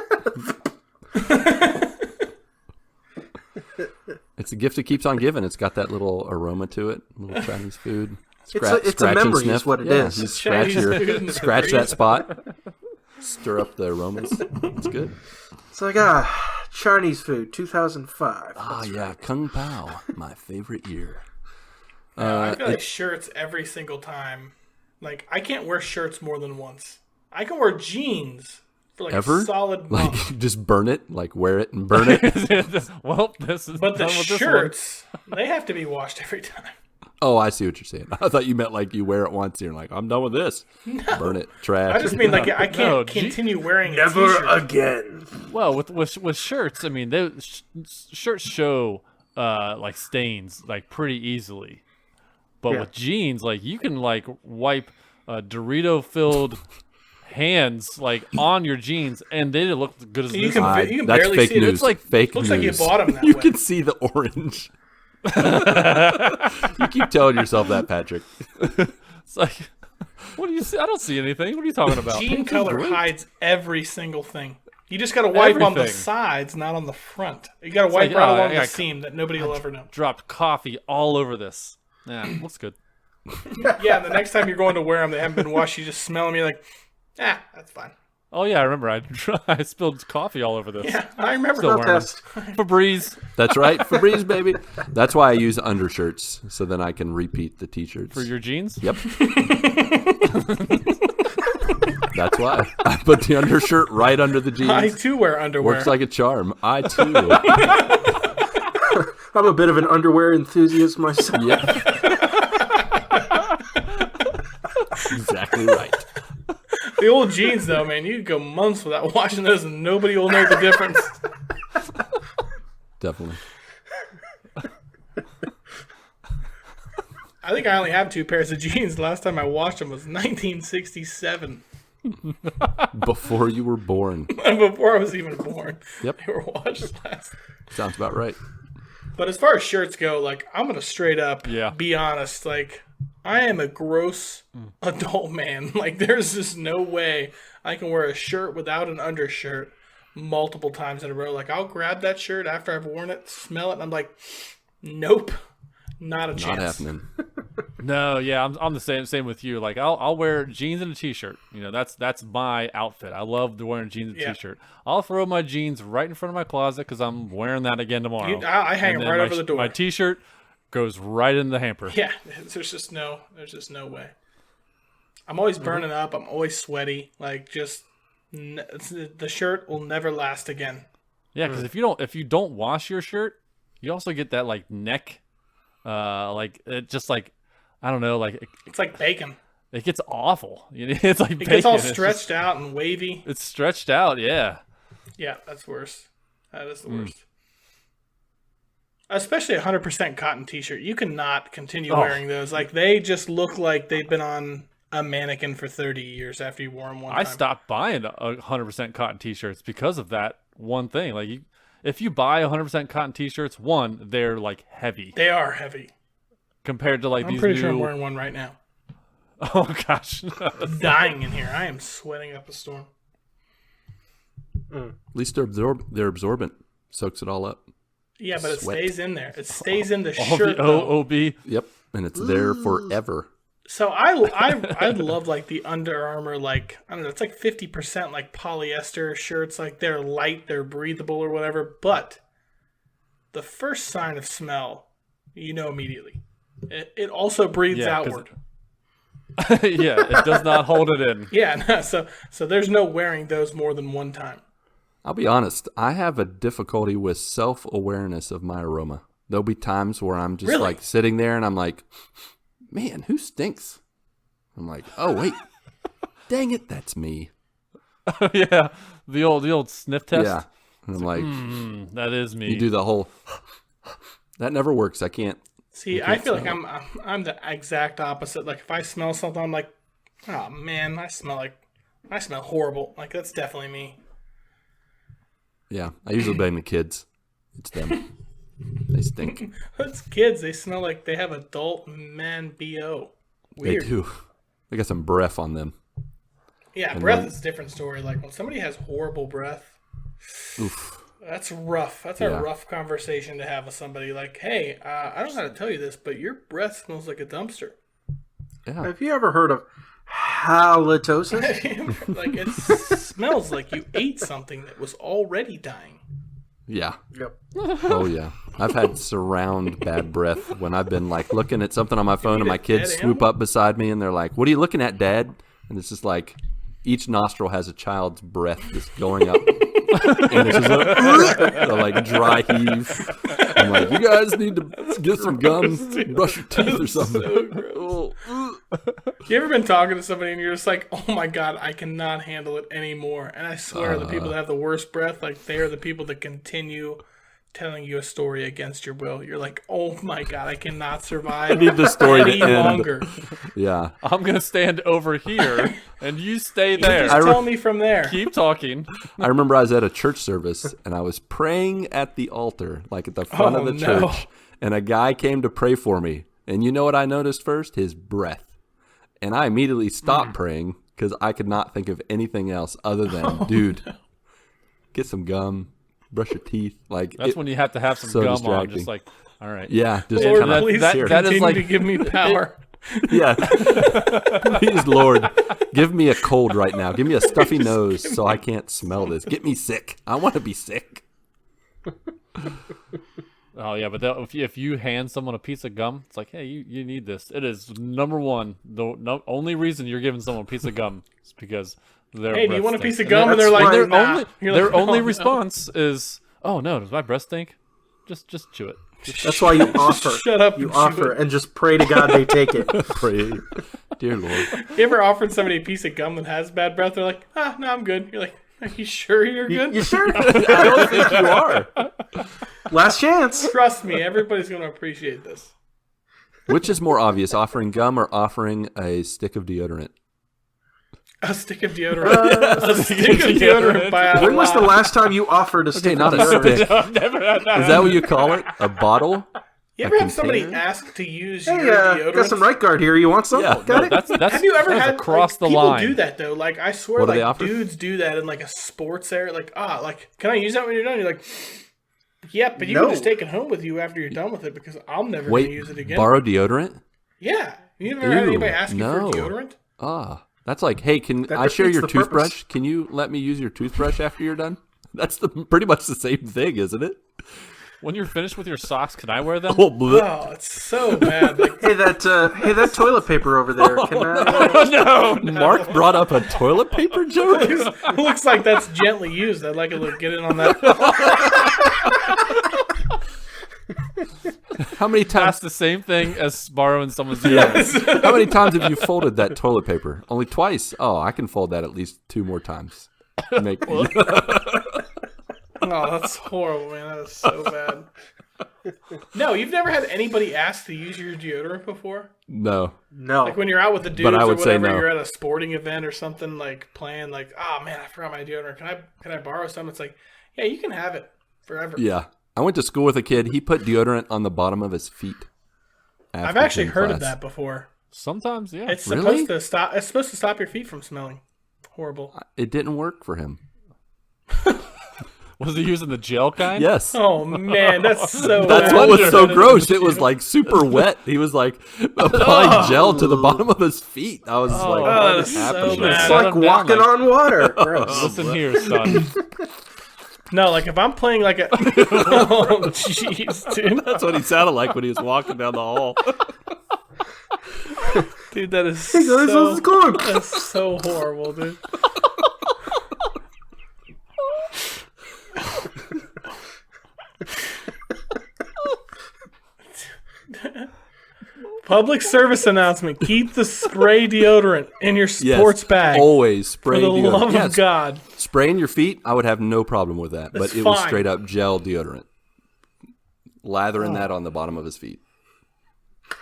It's a gift that keeps on giving. It's got that little aroma to it, little Chinese food. It's a memory, is what it is. You Chinese scratch that spot, stir up the aromas. It's good. It's like, Chinese food, 2005. Ah, yeah, Kung Pao, my favorite year. I feel like shirts every single time. Like, I can't wear shirts more than once. I can wear jeans for like Ever? a solid month. Like, just burn it, like wear it and burn it. Well, this is But the done with this shirts, they have to be washed every time. Oh, I see what you're saying. I thought you meant like you wear it once and you're like, I'm done with this. No. Burn it, trash. I just mean like I can't No, continue wearing Never a t-shirt. again. one. Well, with shirts, I mean, shirts show like stains like pretty easily. But Yeah. with jeans, like you can like wipe Dorito-filled hands like on your jeans, and they didn't look as good as You this. can one. you can That's barely fake see it. news. It's like Fake looks like you news. bought them that You way. can see the orange. You keep telling yourself that, Patrick. It's like, what do you see? I don't see anything. What are you talking about? Jean color hides every single thing. You just got to wipe on the Everything. sides, not on the front. You got to wipe like, right oh, along I the got- seam that nobody will ever know. Dropped coffee all over this. Yeah, looks good. Yeah, and the next time you're going to wear them, they haven't been washed. You just smell them. You're like, that's fine. Oh yeah, I remember. I spilled coffee all over this. Yeah, I remember. Still Not wearing test. them. Febreze. That's right, Febreze, baby. That's why I use undershirts, so then I can repeat the t-shirts. For your jeans? Yep. That's why. I put the undershirt right under the jeans. I too wear underwear. Works like a charm. I too. I'm a bit of an underwear enthusiast myself. Yep. Exactly right. The old jeans, though, man, you could go months without washing those, and nobody will know the difference. Definitely. I think I only have 2 pairs of jeans. Last time I washed them was 1967, Before you were born. before I was even born. Yep. They were washed last. Sounds about right. But as far as shirts go, like, I'm gonna straight up Yeah. be honest. Like, I am a gross adult man. Like, there's just no way I can wear a shirt without an undershirt multiple times in a row. Like, I'll grab that shirt after I've worn it, smell it, and I'm like, nope, not a chance. Not happening. No, yeah, I'm the same with you. Like I'll wear jeans and a t-shirt. You know, that's my outfit. I love wearing jeans and a t-shirt. I'll throw my jeans right in front of my closet because I'm wearing that again tomorrow. I hang them right over the door. My t-shirt goes right in the hamper. Yeah, there's just no way. I'm always burning up. I'm always sweaty. Like the shirt will never last again. Yeah, because if you don't wash your shirt, you also get that like neck, like it just like I don't know, like it's like bacon. It gets awful. It's like it bacon. Gets all stretched out and wavy. It's stretched out. Yeah. Yeah, that's worse. That is the worst. Especially a 100% cotton t-shirt. You cannot continue wearing those. Like they just look like they've been on a mannequin for 30 years after you wore them one time. I stopped buying 100% cotton t-shirts because of that one thing. Like if you buy 100% cotton t-shirts, they're like heavy. They are heavy. Compared to like I'm these pretty sure I'm wearing one right now. Oh gosh. I'm dying in here. I am sweating up a storm. At least they're absorbent. Soaks it all up. Yeah, but Sweat. It stays in there. It stays in the all shirt. The OOB. Yep, and it's there forever. So I love like the Under Armour, like I don't know, it's like 50% like polyester shirts, like they're light, they're breathable or whatever. But the first sign of smell, you know immediately. It also breathes outward. Yeah, it does not hold it in. Yeah, no, so there's no wearing those more than one time. I'll be honest, I have a difficulty with self-awareness of my aroma. There'll be times where I'm just like sitting there and I'm like, man, who stinks? I'm like, oh wait, dang it, that's me. Yeah, the old sniff test. Yeah, and I'm like, that is me. You do the whole. That never works. I can't. See, I feel like I'm the exact opposite. Like if I smell something, I'm like, oh man, I smell horrible. Like that's definitely me. Yeah, I usually blame the kids. It's them. They stink. It's kids. They smell like they have adult man BO. Weird. They do. They got some breath on them. Yeah, and breath is a different story. Like when somebody has horrible breath, oof. That's rough. That's a rough conversation to have with somebody. Like, hey, I don't know how to tell you this, but your breath smells like a dumpster. Yeah. Have you ever heard of halitosis? Like it smells like you ate something that was already dying. Yeah. Yep. Oh yeah. I've had surround bad breath when I've been like looking at something on my phone and my kids swoop up beside me and they're like, "What are you looking at, Dad?" And it's just like each nostril has a child's breath just going up. And it's just a like dry heave. I'm like, you guys need to get some gum, brush your teeth or something. So you ever been talking to somebody and you're just like, oh my God, I cannot handle it anymore. And I swear the people that have the worst breath, like they are the people that continue telling you a story against your will. You're like, oh my God, I cannot survive. I need the story any to end longer. Yeah. I'm going to stand over here and you stay there. Just tell me from there. Keep talking. I remember I was at a church service and I was praying at the altar, like at the front of the church. And a guy came to pray for me. And you know what I noticed first? His breath. And I immediately stopped praying because I could not think of anything else other than, get some gum, brush your teeth. Like that's when you have to have some gum on. Just like, all right. Yeah. Just Lord, kinda, please that continue is like, to give me power. Yeah. Please, Lord, give me a cold right now. Give me a stuffy nose so I can't smell this. Get me sick. I want to be sick. Oh yeah, but if you hand someone a piece of gum, it's like, hey, you need this. It is number one. The only reason you're giving someone a piece of gum is because their hey, breath do you want a stinks. piece of gum? And they're like, their only response is, oh no, does my breath stink? Just chew it. That's why you offer. Shut up. You offer and just pray to God they take it. Pray, dear Lord. You ever offered somebody a piece of gum that has bad breath? They're like, no, I'm good. You're like, are you sure you're good? You sure? I don't think you are. Last chance. Trust me, everybody's going to appreciate this. Which is more obvious, offering gum or offering a stick of deodorant? A stick of deodorant. A stick of deodorant by When was the last time you offered a stick not of a deodorant? stick. I've never had that. Is that what you call it? A bottle? You ever have container? somebody ask to use Hey, your deodorant? got some right guard here. You want some? Yeah. Got it? That's Have you ever had across the people line? do that though? Like I swear, What do they like offer? dudes do that in like a sports area. Like can I use that when you're done? You're like, yeah, but you No. can just take it home with you after you're done with it because I'm never Wait, gonna use it again. borrow deodorant? Yeah. You never had anybody ask you for deodorant? That's like, hey, can I share your toothbrush? Can you let me use your toothbrush after you're done? That's pretty much the same thing, isn't it? When you're finished with your socks, can I wear them? Oh, it's so bad. Like, hey, that toilet paper over there. Can I? No. Mark brought up a toilet paper joke? It looks like that's gently used. I'd like to get in on that. How many times? That's the same thing as borrowing someone's deodorant. How many times have you folded that toilet paper? Only twice? Oh, I can fold that at least 2 more times. Oh, that's horrible, man. That is so bad. No, you've never had anybody ask to use your deodorant before? No. Like when you're out with the dudes or whatever, you're at a sporting event or something, like playing, like, oh man, I forgot my deodorant. Can I borrow some? It's like, yeah, you can have it forever. Yeah. I went to school with a kid. He put deodorant on the bottom of his feet. I've actually heard of that before. Sometimes, yeah. It's supposed to stop. It's supposed to stop your feet from smelling. Horrible. It didn't work for him. Was he using the gel kind? Yes. Oh man, that's so. That's what was so gross. It was like super wet. He was like applying gel to the bottom of his feet. I was like, what is happening? So bad. It's like walking on water. Gross. Listen here, son. No, like if I'm playing like a. Oh jeez, dude. That's what he sounded like when he was walking down the hall. Dude, that is Hey guys, how's it going? That's so horrible, dude. Public service announcement: keep the spray deodorant in your sports bag. Always spray for the deodorant. love of God. Spraying your feet, I would have no problem with that. But it was straight up gel deodorant. Lathering that on the bottom of his feet.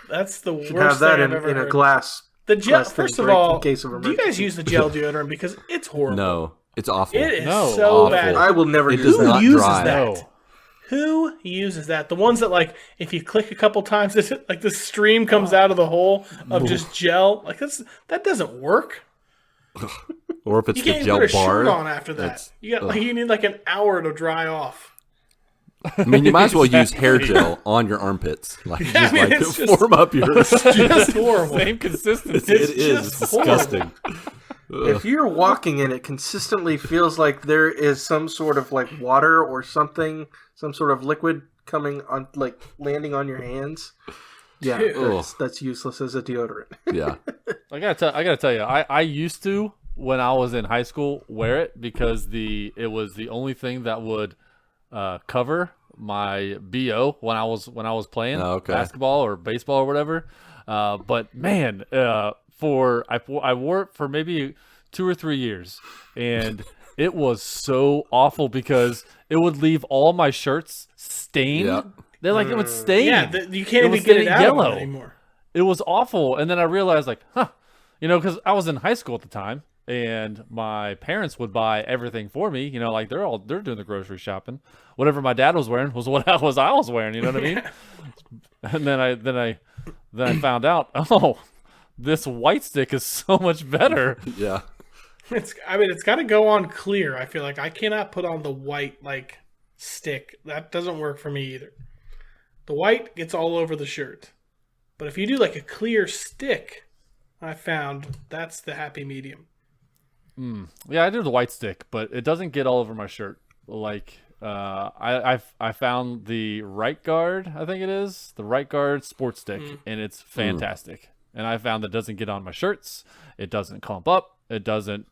That's the worst have that thing I've ever in heard. a glass. The gel. Glass First thing of break all, in case of do you emergency. guys use the gel deodorant? Because it's horrible. No, it's awful. It is No, so awful. bad. I will never It use does that. not Who uses dry. that? No. Who uses that? The ones that, like, if you click a couple times, like the stream comes out of the hole of just gel. Like that doesn't work. Or if it's You the can't gel even put a bar. shirt on after that. You need like an hour to dry off. I mean, you might as well use hair gel on your armpits. Like, Yeah, I mean, it's just just- form up your. Just horrible. Same consistency. It is. just It's disgusting. If you're walking and it consistently feels like there is some sort of like water or something, some sort of liquid coming on, like landing on your hands, yeah, that's useless as a deodorant. Yeah. I gotta tell you, I used to, when I was in high school, wear it because it was the only thing that would cover my BO when I was playing basketball or baseball or whatever. But man, I wore it for maybe 2 or 3 years, and it was so awful because it would leave all my shirts stained. Yeah. It would stain. Yeah, you can't even was get it getting out yellow. anymore. It was awful. And then I realized, like, because I was in high school at the time, and my parents would buy everything for me. Like they're doing the grocery shopping. Whatever my dad was wearing was what I was wearing. You know what I mean? And then I found out, this white stick is so much better. Yeah. It's got to go on clear. I feel like I cannot put on the white like stick. That doesn't work for me either. The white gets all over the shirt. But if you do like a clear stick, I found that's the happy medium. Yeah, I do the white stick, but it doesn't get all over my shirt. Like I found the Right Guard, I think it is, the Right Guard sports stick, and it's fantastic. And I found that it doesn't get on my shirts. It doesn't clump up. It doesn't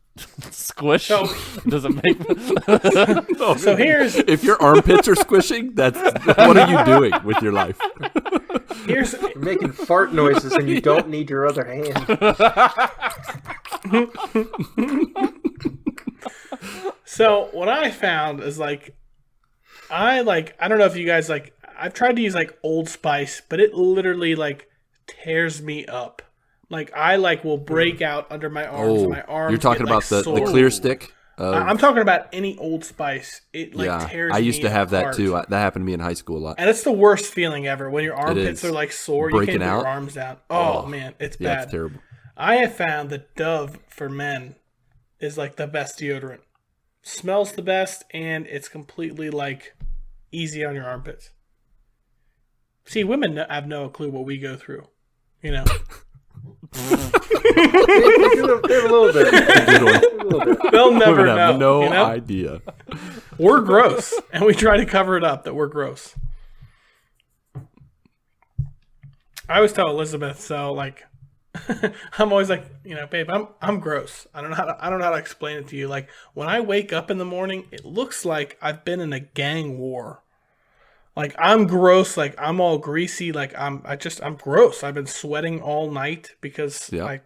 squish. So- It doesn't make. So here's If your armpits are squishing, what are you doing with your life? You're making fart noises and you don't need your other hand. So what I found is I don't know if you guys I've tried to use like Old Spice, but it literally like tears me up. Like I will break out under my arms and my arms. You're talking get, about the sore. clear stick? I'm talking about any Old Spice. It tears me I used to have that apart. too. That happened to me in high school a lot. And it's the worst feeling ever when your armpits is. are like sore. Breaking You can't put out. your arms down. Oh man, it's Yeah, bad. it's terrible. I have found that Dove for men is like the best deodorant. Smells the best, and it's completely like easy on your armpits. See, women have no clue what we go through. You know. They have a little bit. They'll never Women know. have no you know? idea. We're gross, and we try to cover it up that we're gross. I always tell Elizabeth, so like, I'm always like, you know, babe, I'm gross. I don't know how to explain it to you. Like when I wake up in the morning, it looks like I've been in a gang war. Like I'm gross, like I'm all greasy, like I'm gross. I've been sweating all night because Yeah.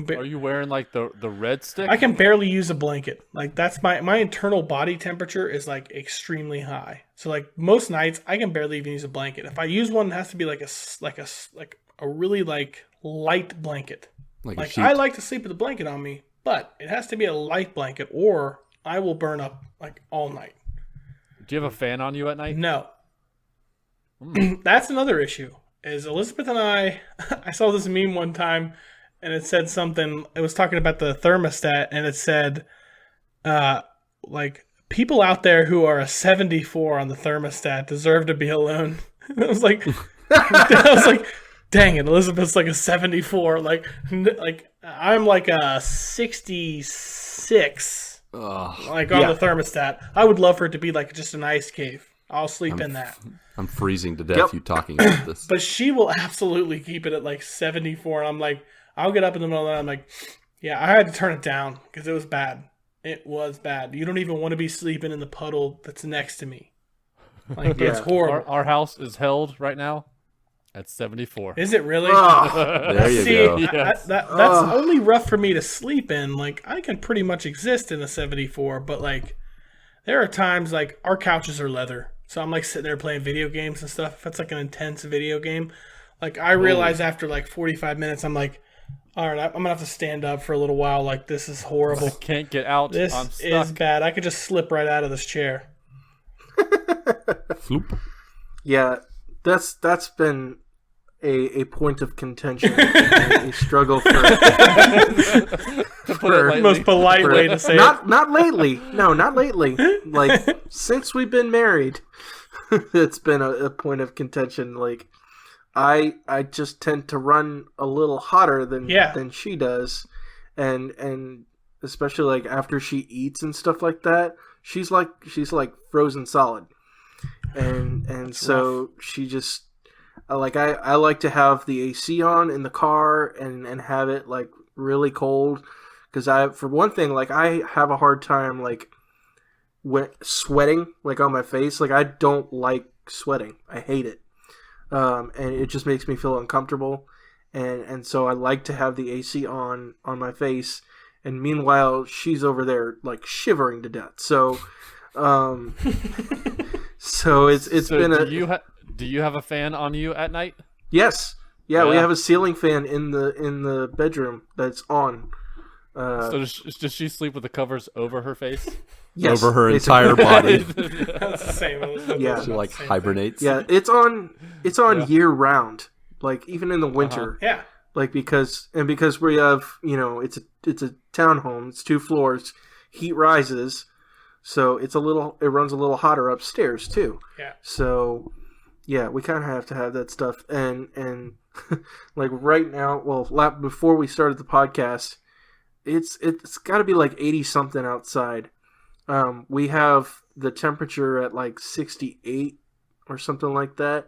Are you wearing like the red stick? I can barely use a blanket. Like that's my internal body temperature is like extremely high. So like most nights I can barely even use a blanket. If I use one, it has to be like a really like light blanket. Like a Like sheet. I like to sleep with a blanket on me, but it has to be a light blanket or I will burn up like all night. Do you have a fan on you at night? No. That's another issue. Is Elizabeth and I saw this meme one time and it said something, it was talking about the thermostat and it said like people out there who are a 74 on the thermostat deserve to be alone. I was like dang it, Elizabeth's like a 74. Like I'm like a 66. Like on the thermostat. I would love for it to be like just an ice cave. I'll sleep in that. I'm freezing to death you talking about this. But she will absolutely keep it at like 74. And I'm like, I'll get up in the middle of the night. I'm like, yeah, I had to turn it down because it was bad. It was bad. You don't even want to be sleeping in the puddle that's next to me. Like, it's horrible. Our house is held right now at 74. Is it really? There you go. Yes. That's only rough for me to sleep in. Like, I can pretty much exist in a 74, but like, there are times like our couches are leather. So I'm like sitting there playing video games and stuff. If it's like an intense video game, like I realize after like 45 minutes, I'm like, all right, I'm going to have to stand up for a little while. Like, this is horrible. I can't get out. This I'm stuck. is bad. I could just slip right out of this chair. Floop. Yeah, that's been a point of contention, a struggle for The most polite way to say it. Not lately. No, not lately. Like since we've been married, it's been a point of contention. Like I just tend to run a little hotter than she does, and especially like after she eats and stuff like that, she's like frozen solid, and so rough. She just like I like to have the AC on in the car and have it like really cold. Because for one thing, like I have a hard time like sweating like on my face. Like I don't like sweating. I hate it, and it just makes me feel uncomfortable. And so I like to have the AC on my face. And meanwhile, she's over there like shivering to death. So, so it's been a. Do you have a fan on you at night? Yes. Yeah, we have a ceiling fan in the bedroom that's on. So does she sleep with the covers over her face? Yes, over her basically. entire body. That's the same. Yeah. She like hibernates. Yeah, it's on year round. Like even in the winter. Yeah. Like because we have, you know, it's a townhome, it's 2 floors, heat rises, so it runs a little hotter upstairs too. Yeah. So yeah, we kind of have to have that stuff and like right now, well, before we started the podcast, it's got to be like 80 something outside. We have the temperature at like 68 or something like that.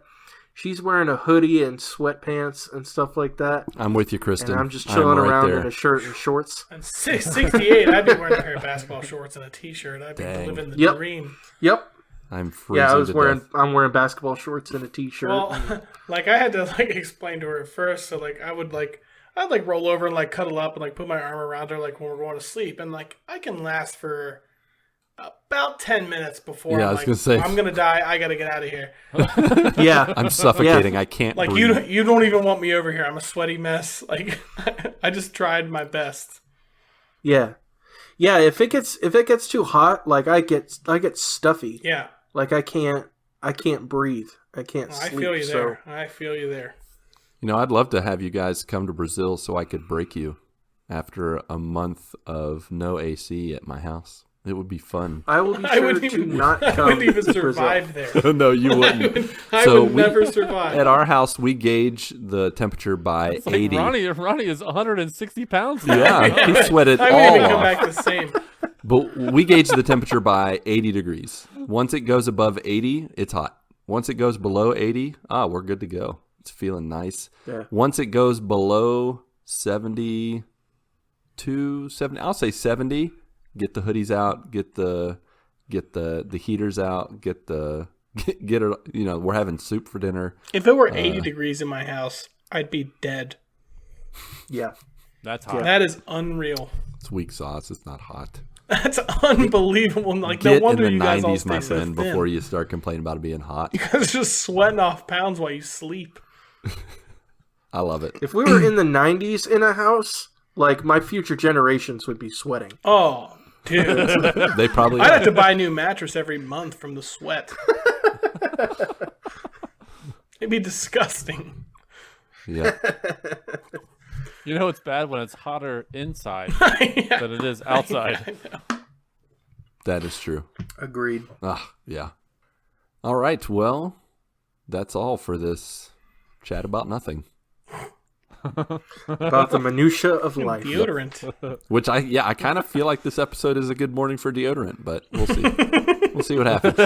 She's wearing a hoodie and sweatpants and stuff like that. I'm with you, Kristen. And I'm just chilling around there. in a shirt and shorts. And 68, I'd be wearing a pair of basketball shorts and a t-shirt. I'd be living the dream. Yep. I'm freezing. Yeah, I'm wearing basketball shorts and a t-shirt. Well, like I had to like explain to her at first, so like I'd roll over and like cuddle up and like put my arm around her like when we're going to sleep, and like I can last for about 10 minutes before I was gonna say, I'm gonna die. I gotta get out of here. Yeah, I'm suffocating. Yeah. I can't. Like breathe. you don't even want me over here. I'm a sweaty mess. Like I just tried my best. Yeah. If it gets too hot, like I get stuffy. Yeah. Like I can't breathe. I can't sleep. I feel you there. I feel you there. You know, I'd love to have you guys come to Brazil so I could break you after a month of no AC at my house. It would be fun. I will be I sure wouldn't to even, not I come wouldn't even to Brazil. survive there. No, you wouldn't. I So would never survive. At our house, we gauge the temperature by It's like 80. Ronnie is 160 pounds. now. Yeah, he sweated I all wouldn't even come off. back the same. But we gauge the temperature by 80 degrees. Once it goes above 80, it's hot. Once it goes below 80, we're good to go. It's feeling nice. Yeah. Once it goes below 70, I'll say 70, get the hoodies out, get the heaters out, get it, we're having soup for dinner. If it were 80 degrees in my house, I'd be dead. Yeah. That's hot. That is unreal. It's weak sauce. It's not hot. That's unbelievable. Like, Get no wonder in you the guys all 90s, my stay so friend, thin. before you start complaining about it being hot. You guys are just sweating off pounds while you sleep. I love it. If we were in the 90s in a house, like, my future generations would be sweating. Oh, dude. They probably I'd have to buy a new mattress every month from the sweat. It'd be disgusting. Yeah. You know it's bad when it's hotter inside Yeah. than it is outside. That is true. Agreed. Yeah. All right. Well, that's all for this chat about nothing. About the minutia of life. Deodorant. Which I kind of feel like this episode is a good morning for deodorant, but we'll see. We'll see what happens.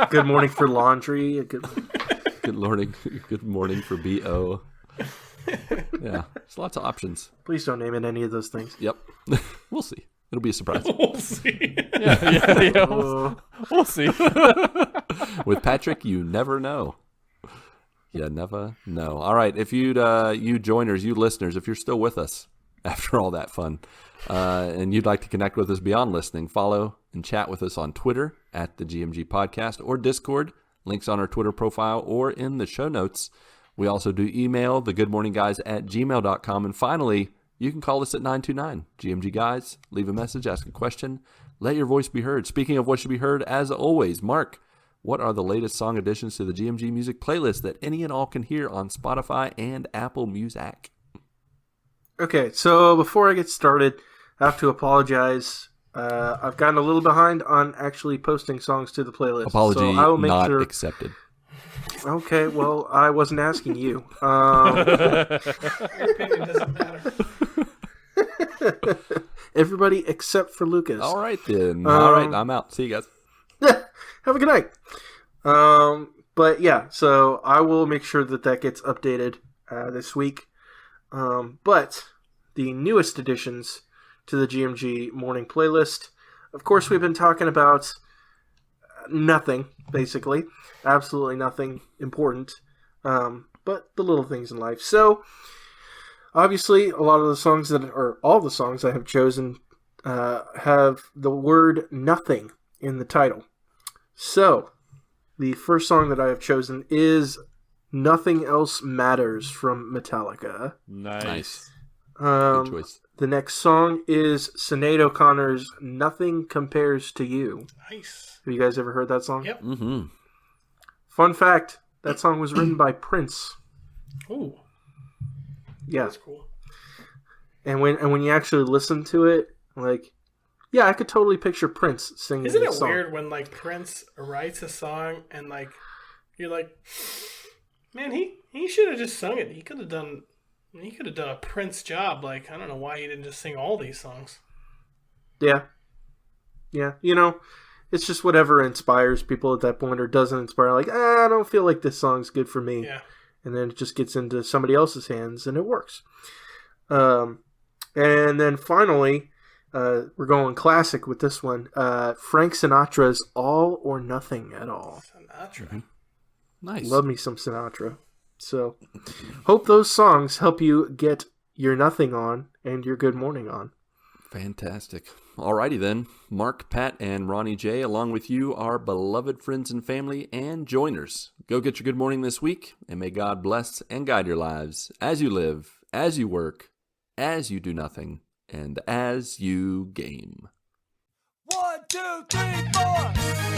Good morning for laundry. Good morning for BO. Yeah, there's lots of options. Please don't name it any of those things. Yep. We'll see. It'll be a surprise. We'll see. Yeah, we'll see. With Patrick, you never know. You never know. All right, if you joiners, you listeners, if you're still with us after all that fun, and you'd like to connect with us beyond listening, follow and chat with us on Twitter at the GMG Podcast or Discord. Links on our Twitter profile or in the show notes. We also do email, thegoodmorningguys@gmail.com. And finally, you can call us at 929 GMG Guys. Leave a message, ask a question, let your voice be heard. Speaking of what should be heard, as always, Mark, what are the latest song additions to the GMG Music playlist that any and all can hear on Spotify and Apple Music? Okay, so before I get started, I have to apologize. I've gotten a little behind on actually posting songs to the playlist. Apology so I will make not sure... accepted. Okay, well, I wasn't asking you. Your opinion doesn't matter. Everybody except for Lucas. All right, then. All right, I'm out. See you guys. Have a good night. But yeah, so I will make sure that gets updated this week. But the newest additions to the GMG morning playlist, of course, we've been talking about nothing, basically. Absolutely nothing important. But the little things in life. So, obviously, a lot of the songs all the songs I have chosen have the word nothing in the title. So, the first song that I have chosen is Nothing Else Matters from Metallica. Nice. Good choice. The next song is Sinead O'Connor's Nothing Compares to You. Nice. Have you guys ever heard that song? Yep. Mm-hmm. Fun fact, that song was written by Prince. Ooh, Yeah. that's cool. And when you actually listen to it, like, yeah, I could totally picture Prince singing Isn't this it song. weird when, like, Prince writes a song and, like, you're like, man, he should have just sung it. He could have done a Prince job. Like, I don't know why he didn't just sing all these songs. Yeah. Yeah, it's just whatever inspires people at that point or doesn't inspire. Like, I don't feel like this song's good for me. Yeah. And then it just gets into somebody else's hands and it works. And then finally, we're going classic with this one. Frank Sinatra's All or Nothing at All. Sinatra. Mm-hmm. Nice. Love me some Sinatra. So, hope those songs help you get your nothing on and your good morning on. Fantastic. Alrighty then. Mark, Pat, and Ronnie J, along with you, our beloved friends and family and joiners. Go get your good morning this week, and may God bless and guide your lives as you live, as you work, as you do nothing, and as you game. 1, 2, 3, 4.